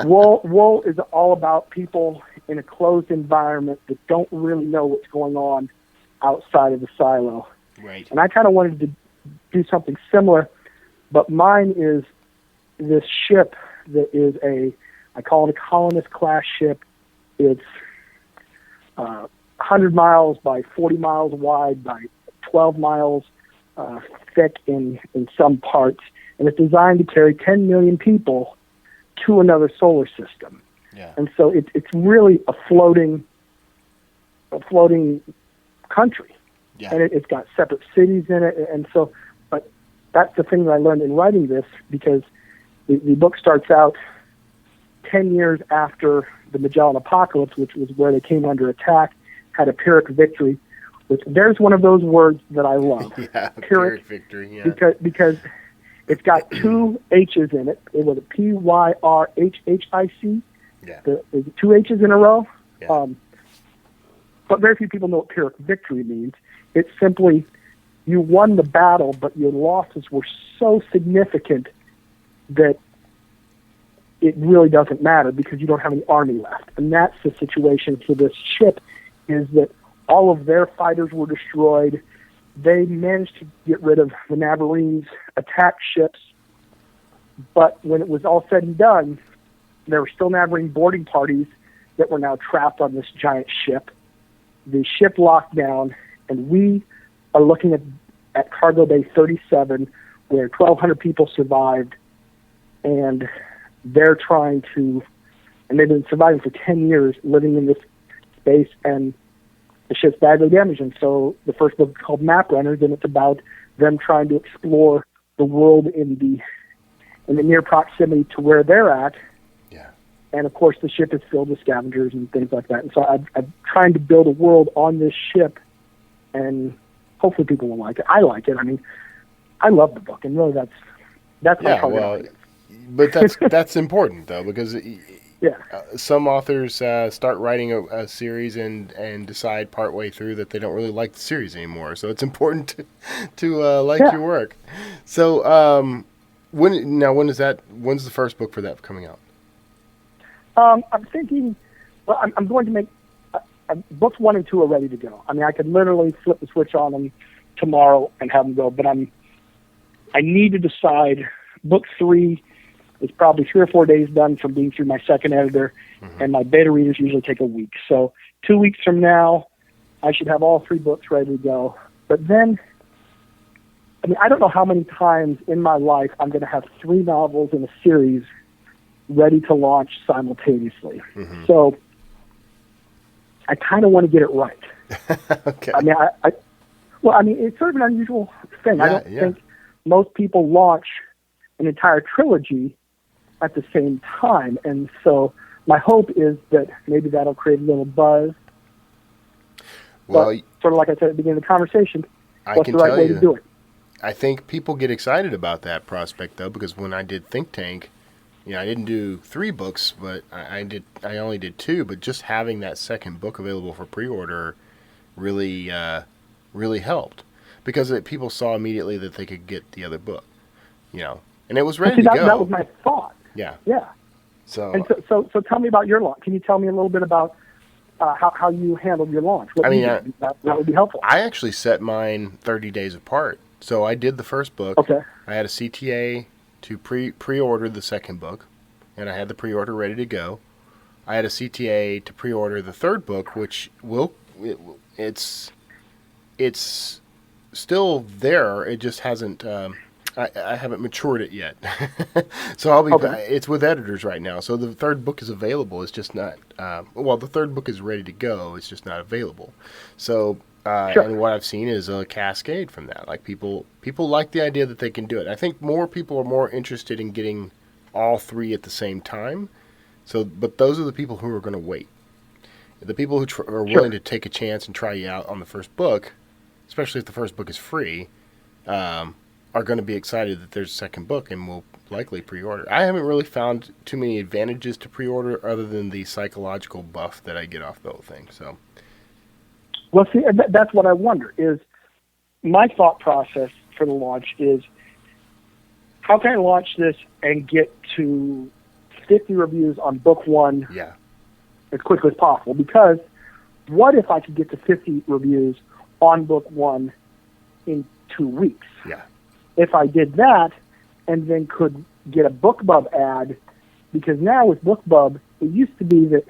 wool is all about people in a closed environment that don't really know what's going on outside of the silo. Right. And I kind of wanted to do something similar, but mine is this ship that is I call it a colonist class ship. It's 100 miles by 40 miles wide by 12 miles thick in some parts, and it's designed to carry 10 million people to another solar system. Yeah. And so it's really a floating country. Yeah. And it's got separate cities in it, and so, but that's the thing that I learned in writing this, because the book starts out 10 years after the Magellan Apocalypse, which was where they came under attack, had a Pyrrhic victory, which there's one of those words that I love. Yeah, Pyrrhic victory, yeah. Because it's got 2 H's in it. It was a Pyrrhic. Yeah. There's 2 H's in a row. Yeah. But very few people know what Pyrrhic victory means. It's simply you won the battle, but your losses were so significant that it really doesn't matter because you don't have any army left. And that's the situation for this ship, is that all of their fighters were destroyed. they managed to get rid of the Navarines' attack ships, but when it was all said and done, there were still Navarine boarding parties that were now trapped on this giant ship. The ship locked down, and we are looking at Cargo Bay 37, where 1,200 people survived, and they're trying to, and they've been surviving for 10 years, living in this space, and the ship's badly damaged. And so the first book is called Map Runners, and it's about them trying to explore the world in the near proximity to where they're at. Yeah. And of course, the ship is filled with scavengers and things like that. And so I'm trying to build a world on this ship, and hopefully people will like it. I like it. I mean, I love the book, and really that's my target audience. But that's important though, because some authors start writing a series and decide partway through that they don't really like the series anymore. So it's important to like your work. So when's the first book for that coming out? I'm thinking. Well, I'm going to make books 1 and 2 are ready to go. I mean, I could literally flip the switch on them tomorrow and have them go. But I need to decide. Book 3 is probably 3 or 4 days done from being through my second editor, and my beta readers usually take a week. So 2 weeks from now, I should have all 3 books ready to go. But then, I mean, I don't know how many times in my life I'm going to have 3 novels in a series ready to launch simultaneously. So I kind of want to get it right. Okay. I mean, it's sort of an unusual thing. I don't think most people launch an entire trilogy at the same time. And so my hope is that maybe that'll create a little buzz. Well, but sort of like I said at the beginning of the conversation, what's the right way to do it? I think people get excited about that prospect, though, because when I did Think Tank, I didn't do 3 books, but I only did 2. But just having that second book available for pre-order really helped, because people saw immediately that they could get the other book, and it was ready to go. That was my thought. Yeah. So tell me about your launch. Can you tell me a little bit about how you handled your launch? That would be helpful. I actually set mine 30 days apart. So I did the first book. Okay. I had a CTA to pre-order the second book, and I had the pre-order ready to go. I had a CTA to pre-order the third book, which it's still there. It just hasn't. I haven't matured it yet. So I'll be. Okay. It's with editors right now. So the third book is available. It's just not. The third book is ready to go. It's just not available. So. Sure. And what I've seen is a cascade from that. Like people like the idea that they can do it. I think more people are more interested in getting all 3 at the same time. So, but those are the people who are going to wait. The people who are willing to take a chance and try you out on the first book, especially if the first book is free, are going to be excited that there's a second book and will likely pre-order. I haven't really found too many advantages to pre-order other than the psychological buff that I get off the whole thing. So. Well, see, that's what I wonder, is my thought process for the launch is, how can I launch this and get to 50 reviews on book 1 as quickly as possible? Because what if I could get to 50 reviews on book 1 in 2 weeks? Yeah. If I did that and then could get a BookBub ad, because now with BookBub, it used to be that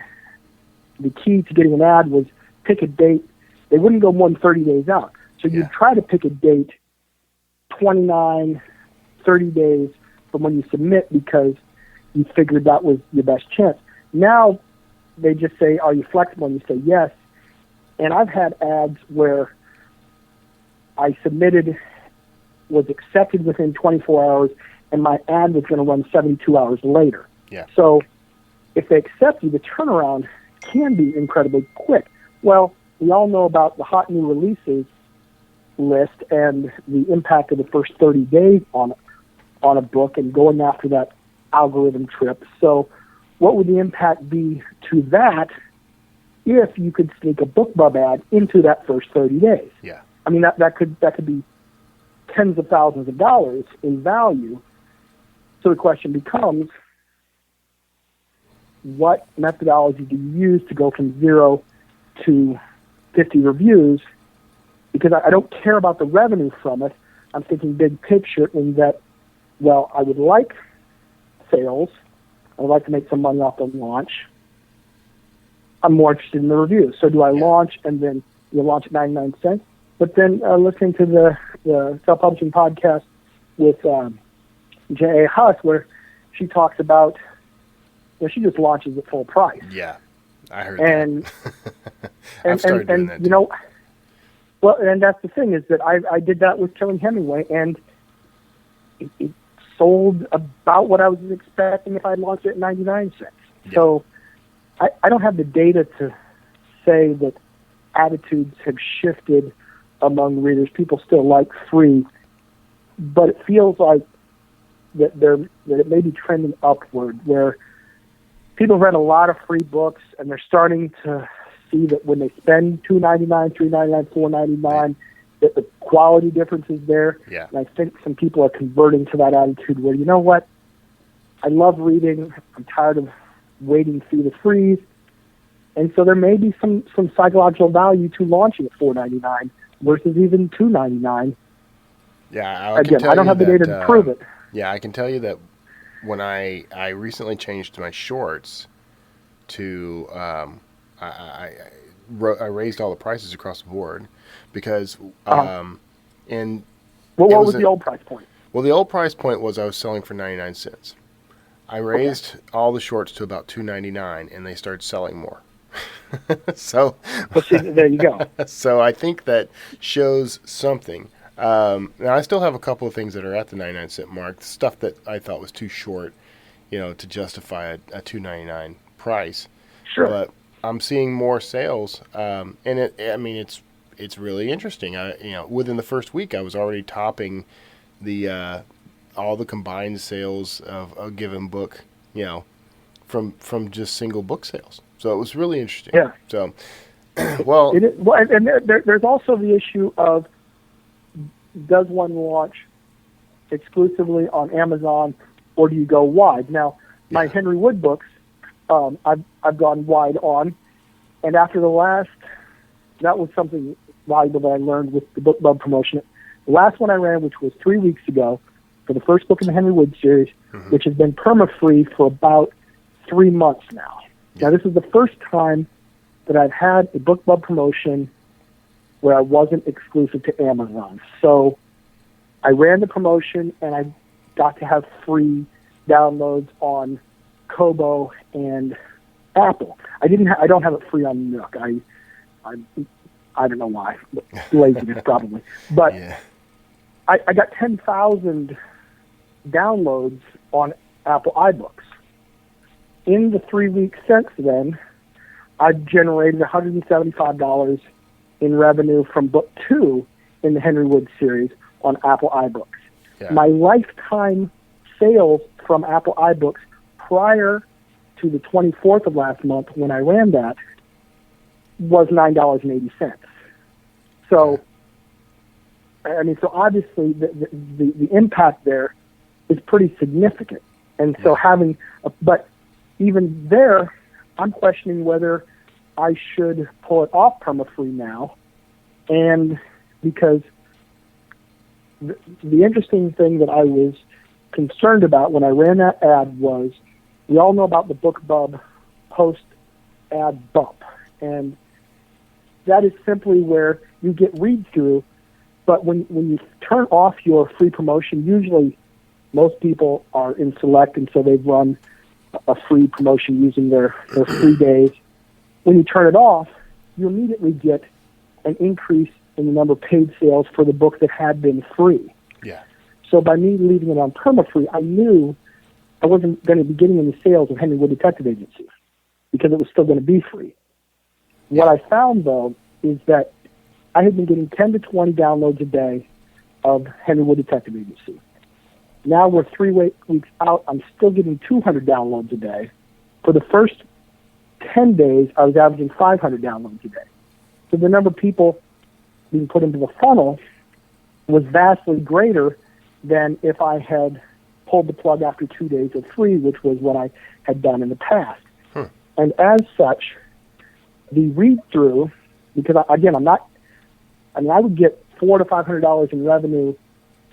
the key to getting an ad was pick a date. They wouldn't go more than 30 days out. So you'd try to pick a date 29, 30 days from when you submit, because you figured that was your best chance. Now they just say, are you flexible? And you say yes. And I've had ads where I submitted, was accepted within 24 hours, and my ad was going to run 72 hours later. Yeah. So if they accept you, the turnaround can be incredibly quick. Well, we all know about the hot new releases list and the impact of the first 30 days on a book and going after that algorithm trip. So what would the impact be to that if you could sneak a BookBub ad into that first 30 days? Yeah. I mean, that could be tens of thousands of dollars in value. So the question becomes, what methodology do you use to go from 0 to 50 reviews? because I don't care about the revenue from it. I'm thinking big picture in that, well, I would like sales. I would like to make some money off the launch. I'm more interested in the reviews. So do I launch and then launch at 99 cents? But then listening to the self-publishing podcast with J.A. Huss, where she talks about, she just launches at full price. Yeah, I heard that. I've started doing that too. Well, and that's the thing is that I did that with Killing Hemingway, and it sold about what I was expecting if I launched it at 99 cents. Yeah. So I don't have the data to say that attitudes have shifted among readers. People still like free, but it feels like that it may be trending upward, where people have read a lot of free books and they're starting to see that when they spend $2.99, $3.99, $4.99, that the quality difference is there. Yeah. And I think some people are converting to that attitude where, you know what, I love reading. I'm tired of waiting through the freeze. And so there may be some psychological value to launching at $4.99 versus even $2.99. Yeah, I don't have the data to prove it. Yeah, I can tell you that when I recently changed my shorts to I raised all the prices across the board because and what was the old price point? Well, the old price point was I was selling for 99 cents. I raised all the shorts to about $2.99, and they started selling more. So, well, see, there you go. So I think that shows something. Now I still have a couple of things that are at the 99-cent mark, stuff that I thought was too short, to justify a $2.99 price. Sure. But I'm seeing more sales, and it's really interesting. Within the first week, I was already topping the all the combined sales of a given book, from just single book sales. So it was really interesting. Yeah. So, well, and there's also the issue of, does one launch exclusively on Amazon, or do you go wide? Now, my Henry Wood books, I've gone wide on, and after that was something valuable that I learned with the Book Bub promotion. The last one I ran, which was 3 weeks ago, for the first book in the Henry Wood series, which has been perma-free for about 3 months now. Now, this is the first time that I've had a Book Bub promotion where I wasn't exclusive to Amazon. So I ran the promotion, and I got to have free downloads on Kobo and Apple. I don't have it free on Nook. I don't know why. Laziness, probably. But I got 10,000 downloads on Apple iBooks. In the 3 weeks since then, I've generated $175 in revenue from book 2 in the Henry Wood series on Apple iBooks. Yeah. My lifetime sales from Apple iBooks prior to the 24th of last month, when I ran that, was $9.80. So, so obviously the impact there is pretty significant. And so but even there, I'm questioning whether I should pull it off perma-free now. And because the interesting thing that I was concerned about when I ran that ad was, we all know about the BookBub post-ad bump. And that is simply where you get read-through, but when you turn off your free promotion, usually most people are in Select, and so they've run a free promotion using their free days. When you turn it off, you immediately get an increase in the number of paid sales for the book that had been free. Yeah. So by me leaving it on perma-free, I knew I wasn't going to be getting any sales of Henry Wood Detective Agency because it was still going to be free. Yeah. What I found, though, is that I had been getting 10 to 20 downloads a day of Henry Wood Detective Agency. Now we're 3 weeks out. I'm still getting 200 downloads a day. For the first 10 days, I was averaging 500 downloads a day. So the number of people being put into the funnel was vastly greater than if I had pulled the plug after 2 days of free, which was what I had done in the past. And as such, the read-through, because again, I'm not I mean, I would get $400 to $500 in revenue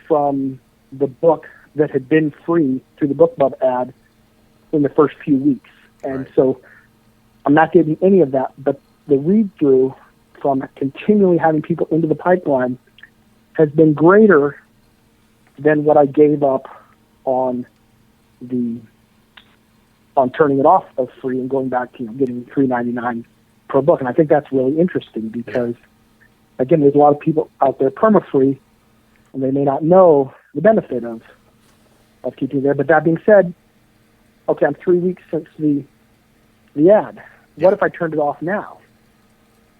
from the book that had been free through the BookBub ad in the first few weeks. And so I'm not getting any of that, but the read-through from continually having people into the pipeline has been greater than what I gave up on turning it off of free and going back to getting $3.99 per book. And I think that's really interesting because, again, there's a lot of people out there perma-free, and they may not know the benefit of keeping it there. But that being said, okay, I'm 3 weeks since the ad. What if I turned it off now?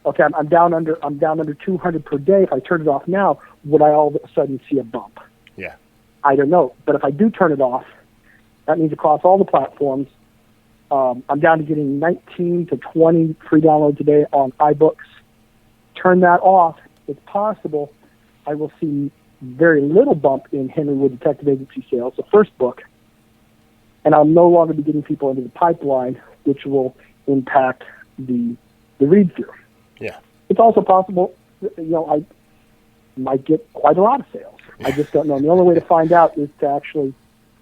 Okay, I'm down under 200 per day. If I turn it off now, would I all of a sudden see a bump? Yeah. I don't know. But if I do turn it off, that means across all the platforms, I'm down to getting 19 to 20 free downloads a day on iBooks. Turn that off, it's possible I will see very little bump in Henry Wood Detective Agency sales, the first book, and I'll no longer be getting people into the pipeline, which will impact the read-through. Yeah. It's also possible, I might get quite a lot of sales. I just don't know. And the only way to find out is to actually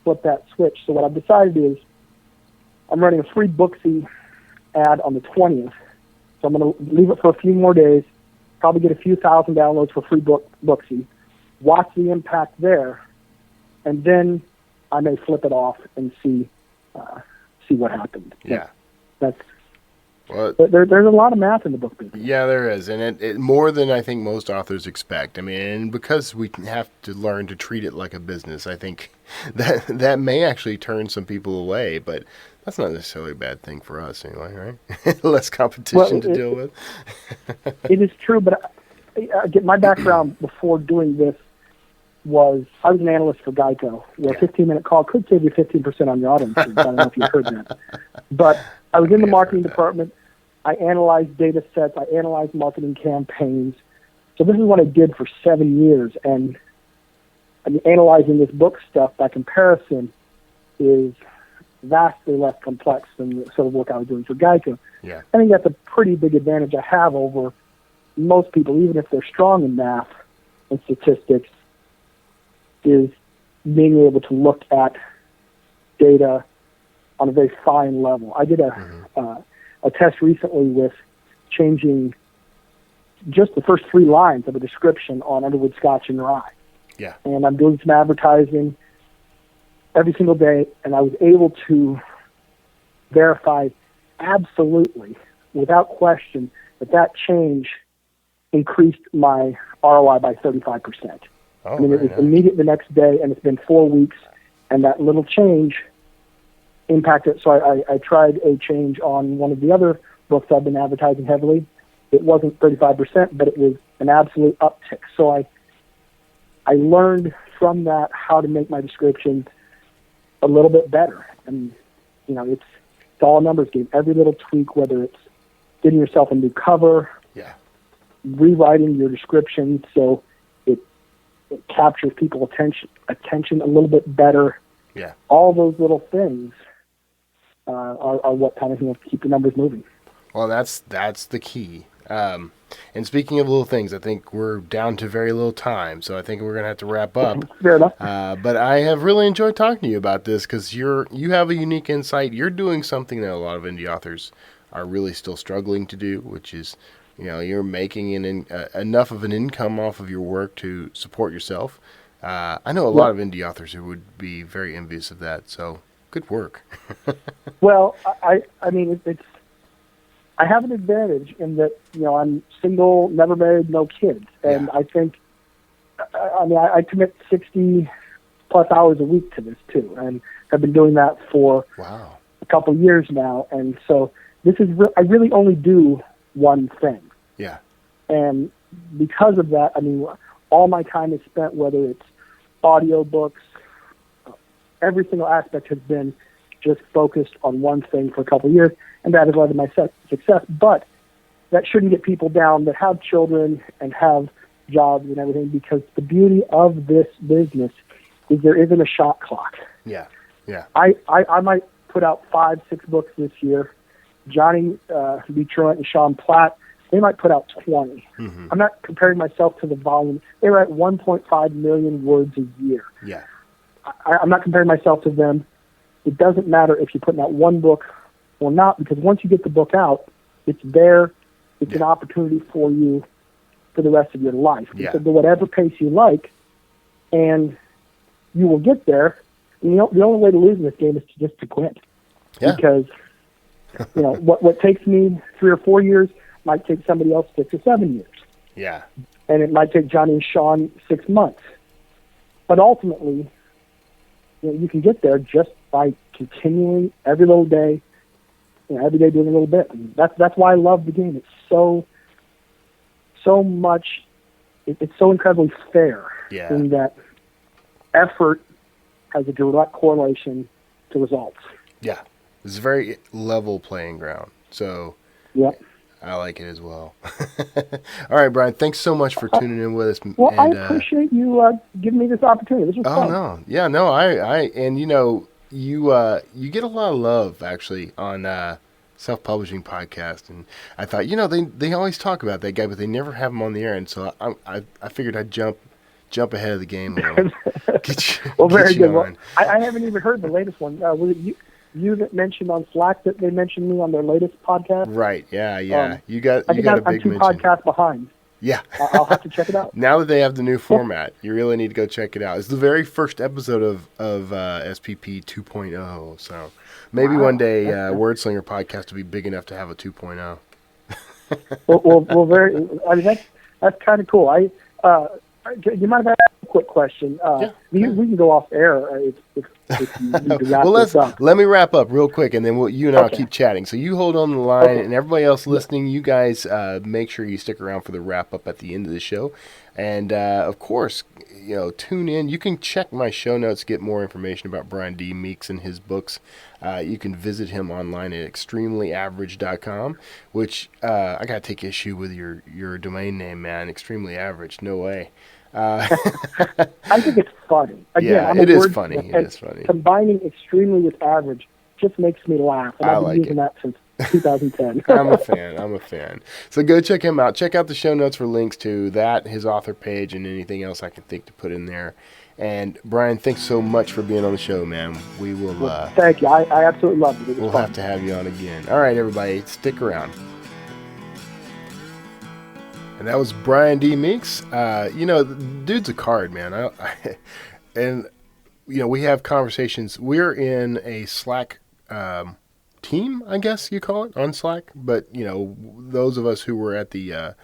flip that switch. So what I've decided is I'm running a free Booksy ad on the 20th. So I'm going to leave it for a few more days, probably get a few thousand downloads for free Booksy, watch the impact there, and then I may flip it off and see what happens. Yeah. There's a lot of math in the book business. Yeah, there is, and it more than I think most authors expect. I mean, and because we have to learn to treat it like a business, I think that may actually turn some people away, but that's not necessarily a bad thing for us anyway, right? Less competition to deal with. It is true, but my background before doing this was I was an analyst for Geico, where a 15-minute call could save you 15% on your auto insurance. I don't know if you've heard that. But I was in the marketing department. I analyzed data sets. I analyzed marketing campaigns. So this is what I did for 7 years. And I mean, analyzing this book stuff by comparison is vastly less complex than the sort of work I was doing for Geico. Yeah. I think that's a pretty big advantage I have over most people, even if they're strong in math and statistics, is being able to look at data on a very fine level. I did a test recently with changing just the first 3 lines of a description on Underwood Scotch and Rye. Yeah. And I'm doing some advertising every single day, and I was able to verify absolutely, without question, that change increased my ROI by 35%. Oh, I mean, it was immediate the next day, and it's been 4 weeks, and that little change impacted. So I tried a change on one of the other books I've been advertising heavily. It wasn't 35%, but it was an absolute uptick. So I learned from that how to make my descriptions a little bit better. And, it's all a numbers game. Every little tweak, whether it's getting yourself a new cover, rewriting your description so it captures people's attention a little bit better. Yeah. All those little things are what kind of keep the numbers moving. Well, that's the key. And speaking of little things, I think we're down to very little time, so I think we're going to have to wrap up. Fair enough. But I have really enjoyed talking to you about this because you have a unique insight. You're doing something that a lot of indie authors are really still struggling to do, which is, you're making enough of an income off of your work to support yourself. I know a lot of indie authors who would be very envious of that, so good work. Well, I mean, I have an advantage in that, I'm single, never married, no kids. And I think, I commit 60 plus hours a week to this too. And I've been doing that for a couple years now. And so this is, I really only do one thing. Yeah. And because of that, all my time is spent, whether it's audiobooks, every single aspect has been just focused on one thing for a couple of years, and that has led to my success. But that shouldn't get people down that have children and have jobs and everything, because the beauty of this business is there isn't a shot clock. Yeah, yeah. I might put out 5-6 books this year. Johnny B. Truant and Sean Platt they might put out 20. Mm-hmm. I'm not comparing myself to the volume. They write 1.5 million words a year. Yeah. I'm not comparing myself to them. It doesn't matter if you're putting out one book or not, because once you get the book out, it's there. It's an opportunity for you for the rest of your life. Yeah. So, at whatever pace you like, and you will get there. And the only way to lose in this game is just to quit. Yeah. Because what takes me 3 or 4 years might take somebody else 6 or 7 years. Yeah. And it might take Johnny and Sean 6 months. But ultimately, you can get there just by continuing every little day, every day doing a little bit. And that's why I love the game. It's so much. It's so incredibly fair in that effort has a direct correlation to results. Yeah. It's a very level playing ground. So I like it as well. All right, Brian, thanks so much for tuning in with us. Well, and, I appreciate you giving me this opportunity. This was fun. No. Yeah, no, I you get a lot of love actually on self-publishing podcast, and I thought, they always talk about that guy, but they never have him on the air, and so I figured I'd jump ahead of the game a little. Well, very good. Well, I haven't even heard the latest one. Was it you that mentioned on Slack that they mentioned me on their latest podcast? Right. Yeah. You got a big I'm 2 mention. podcasts behind. Yeah. I'll have to check it out. Now that they have the new format, you really need to go check it out. It's the very first episode of SPP 2.0. So maybe one day Wordslinger podcast will be big enough to have a 2.0. Well, that's kind of cool. You might have a quick question. We can go off air if you need to wrap this up. Let me wrap up real quick, and then you and I'll keep chatting. So you hold on the line, and everybody else listening, you guys make sure you stick around for the wrap up at the end of the show. And of course, tune in. You can check my show notes, get more information about Brian D. Meeks and his books. You can visit him online at extremelyAverage.com, which I got to take issue with your domain name, man. Extremely Average. No way. I think it's funny. Again, it is funny. It is funny. Combining extremely with average just makes me laugh. And I've been using that since 2010. I'm a fan. So go check him out. Check out the show notes for links to that, his author page, and anything else I can think to put in there. And Brian, thanks so much for being on the show, man. We will. Thank you. I absolutely loved it. We'll have to have you on again. All right, everybody, stick around. And that was Brian D. Meeks. The dude's a card, man. And we have conversations. We're in a Slack team, I guess you call it, on Slack. But those of us who were at the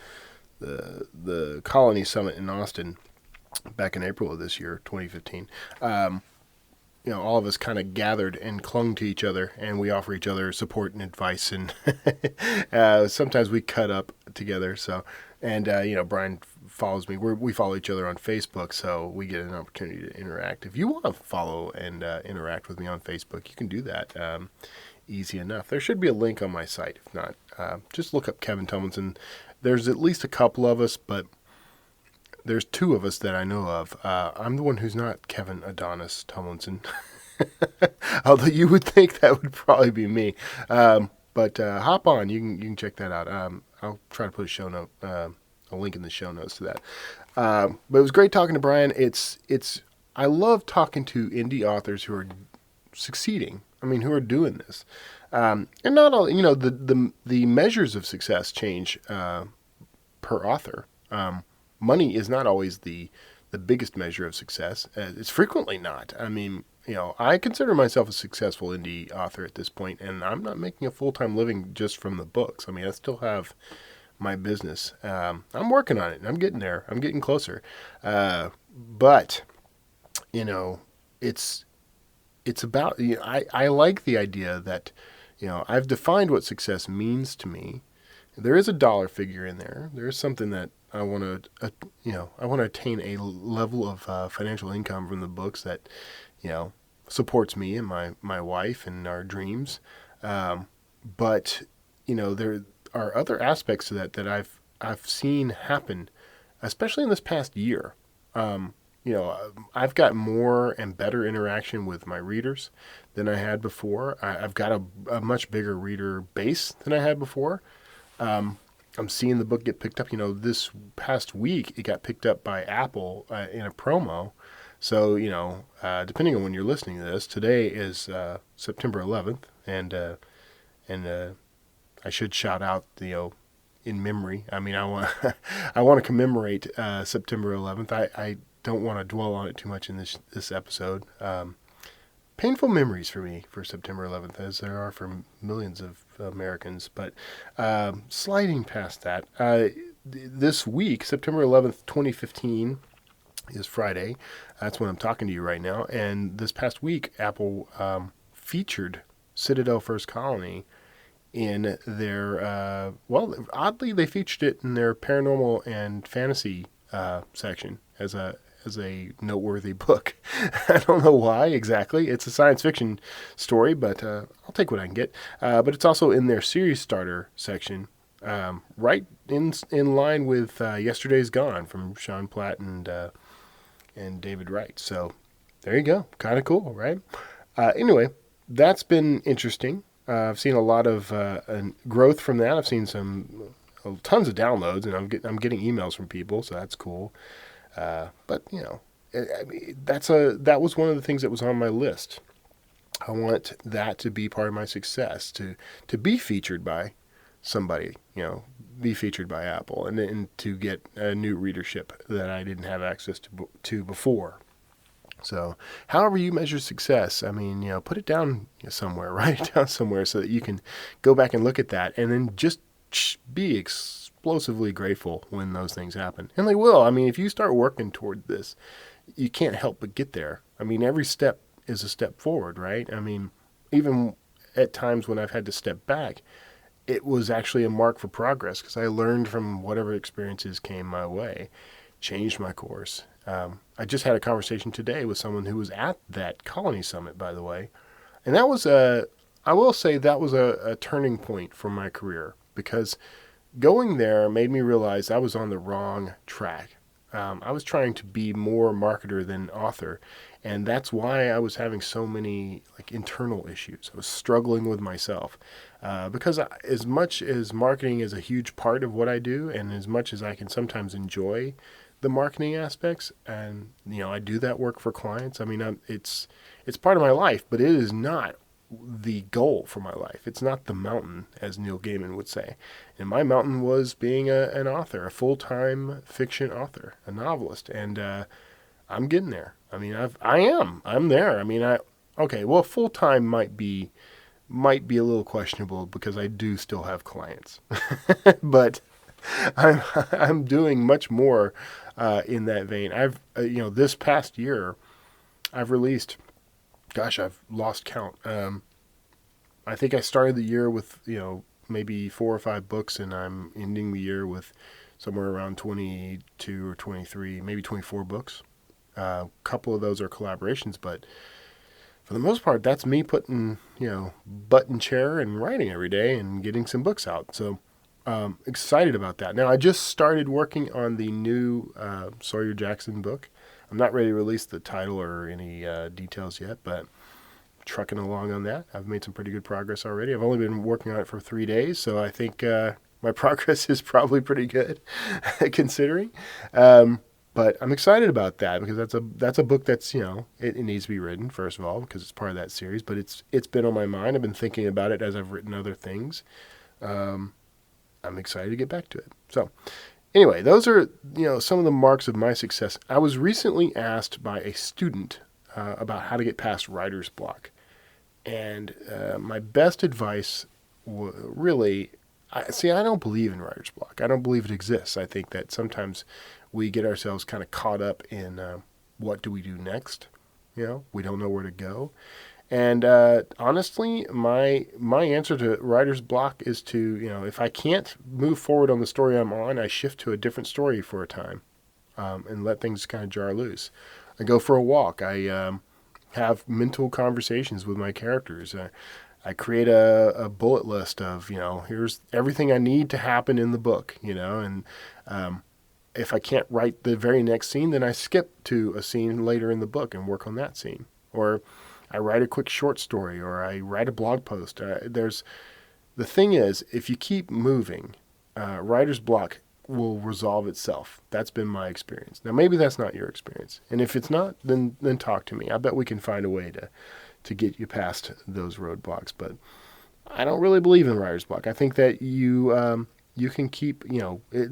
Colony Summit in Austin back in April of this year, 2015, all of us kind of gathered and clung to each other, and we offer each other support and advice, and sometimes we cut up together. So, and Brian follows me. We follow each other on Facebook, so we get an opportunity to interact. If you want to follow and interact with me on Facebook, you can do that. Easy enough. There should be a link on my site. If not, just look up Kevin Tomlinson. There's at least a couple of us, but there's 2 of us that I know of. I'm the one who's not Kevin Adonis Tomlinson. Although you would think that would probably be me. But hop on. You can check that out. I'll try to put a link in the show notes to that. But it was great talking to Brian. I love talking to indie authors who are succeeding. I mean, who are doing this. And not all, the measures of success change per author. Money is not always the biggest measure of success. It's frequently not. I mean, I consider myself a successful indie author at this point, and I'm not making a full-time living just from the books. I mean, I still have my business. I'm working on it, and I'm getting there. I'm getting closer. But, it's about, I like the idea that, I've defined what success means to me. There is a dollar figure in there. There is something that I want to, I want to attain a level of financial income from the books that, supports me and my wife and our dreams. But, there are other aspects to that I've seen happen, especially in this past year. I've got more and better interaction with my readers than I had before. I've got a much bigger reader base than I had before. I'm seeing the book get picked up. This past week it got picked up by Apple in a promo. So, depending on when you're listening to this, today is September 11th, and I should shout out, in memory. I mean, I want I want to commemorate September 11th. I don't want to dwell on it too much in this episode. Painful memories for me for September 11th, as there are for millions of Americans. But sliding past that, this week, September 11th, 2015, is Friday. That's when I'm talking to you right now. And this past week, Apple featured Citadel First Colony in their, oddly, they featured it in their paranormal and fantasy section as a noteworthy book. I don't know why exactly. It's a science fiction story, but I'll take what I can get. But it's also in their series starter section, right in line with Yesterday's Gone from Sean Platt and David Wright. So there you go. Kind of cool, right? Anyway, that's been interesting. I've seen a lot of growth from that. I've seen tons of downloads, and I'm getting emails from people, so that's cool. But that was one of the things that was on my list. I want that to be part of my success, to be featured by somebody, be featured by Apple, and to get a new readership that I didn't have access to before. So, however you measure success, I mean, put it down somewhere, write it down somewhere so that you can go back and look at that, and then just be explosively grateful when those things happen. And they will. I mean, if you start working toward this, you can't help but get there. I mean, every step is a step forward, right? I mean, even at times when I've had to step back, it was actually a mark for progress because I learned from whatever experiences came my way, changed my course. I just had a conversation today with someone who was at that Colony Summit, by the way. And that was I will say that was a turning point for my career, because going there made me realize I was on the wrong track. I was trying to be more marketer than author, and that's why I was having so many internal issues. I was struggling with myself because as much as marketing is a huge part of what I do, and as much as I can sometimes enjoy the marketing aspects, and I do that work for clients. I mean, it's part of my life, but it is not the goal for my life. It's not the mountain, as Neil Gaiman would say. And my mountain was being an author, a full-time fiction author, a novelist, and I'm getting there. I mean, I'm there. I mean, full-time might be a little questionable because I do still have clients, but I'm doing much more in that vein. I've this past year, I've released. Gosh, I've lost count. I think I started the year with, maybe 4 or 5 books, and I'm ending the year with somewhere around 22 or 23, maybe 24 books. A couple of those are collaborations, but for the most part, that's me putting, butt in chair and writing every day and getting some books out. So excited about that. Now, I just started working on the new Sawyer Jackson book. I'm not ready to release the title or any details yet, but trucking along on that. I've made some pretty good progress already. I've only been working on it for 3 days, so I think my progress is probably pretty good, considering. But I'm excited about that because that's a book that's it needs to be written, first of all, because it's part of that series. But it's been on my mind. I've been thinking about it as I've written other things. I'm excited to get back to it. So. Anyway, those are some of the marks of my success. I was recently asked by a student about how to get past writer's block, and my best advice really, I don't believe in writer's block. I don't believe it exists. I think that sometimes we get ourselves kind of caught up in what do we do next. We don't know where to go. And honestly, my answer to writer's block is to, if I can't move forward on the story I'm on, I shift to a different story for a time and let things kind of jar loose. I go for a walk. I have mental conversations with my characters. I create a bullet list of, here's everything I need to happen in the book, and if I can't write the very next scene, then I skip to a scene later in the book and work on that scene. Or I write a quick short story, or I write a blog post. The thing is, if you keep moving, writer's block will resolve itself. That's been my experience. Now, maybe that's not your experience. And if it's not, then talk to me. I bet we can find a way to get you past those roadblocks. But I don't really believe in writer's block. I think that you can keep,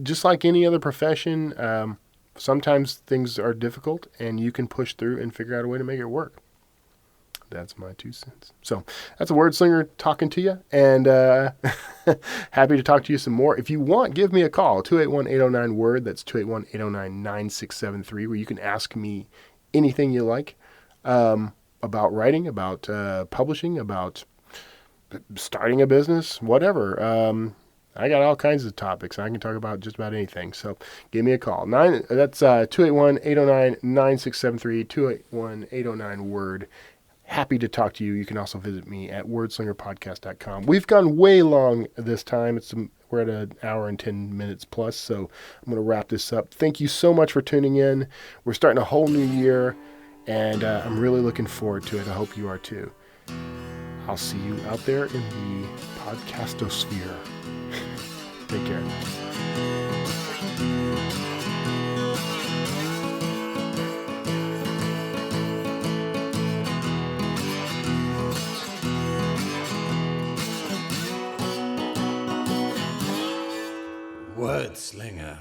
just like any other profession, sometimes things are difficult and you can push through and figure out a way to make it work. That's my 2 cents. So that's a word slinger talking to you, and happy to talk to you some more. If you want, give me a call, 281-809-WORD. That's 281-809-9673, where you can ask me anything you like about writing, about publishing, about starting a business, whatever. I got all kinds of topics. I can talk about just about anything. So give me a call. That's 281-809-9673, 281-809-WORD. Happy to talk to you. You can also visit me at wordslingerpodcast.com. We've gone way long this time. We're at an hour and 10 minutes plus, so I'm going to wrap this up. Thank you so much for tuning in. We're starting a whole new year, and I'm really looking forward to it. I hope you are too. I'll see you out there in the podcastosphere. Take care. Word Slinger.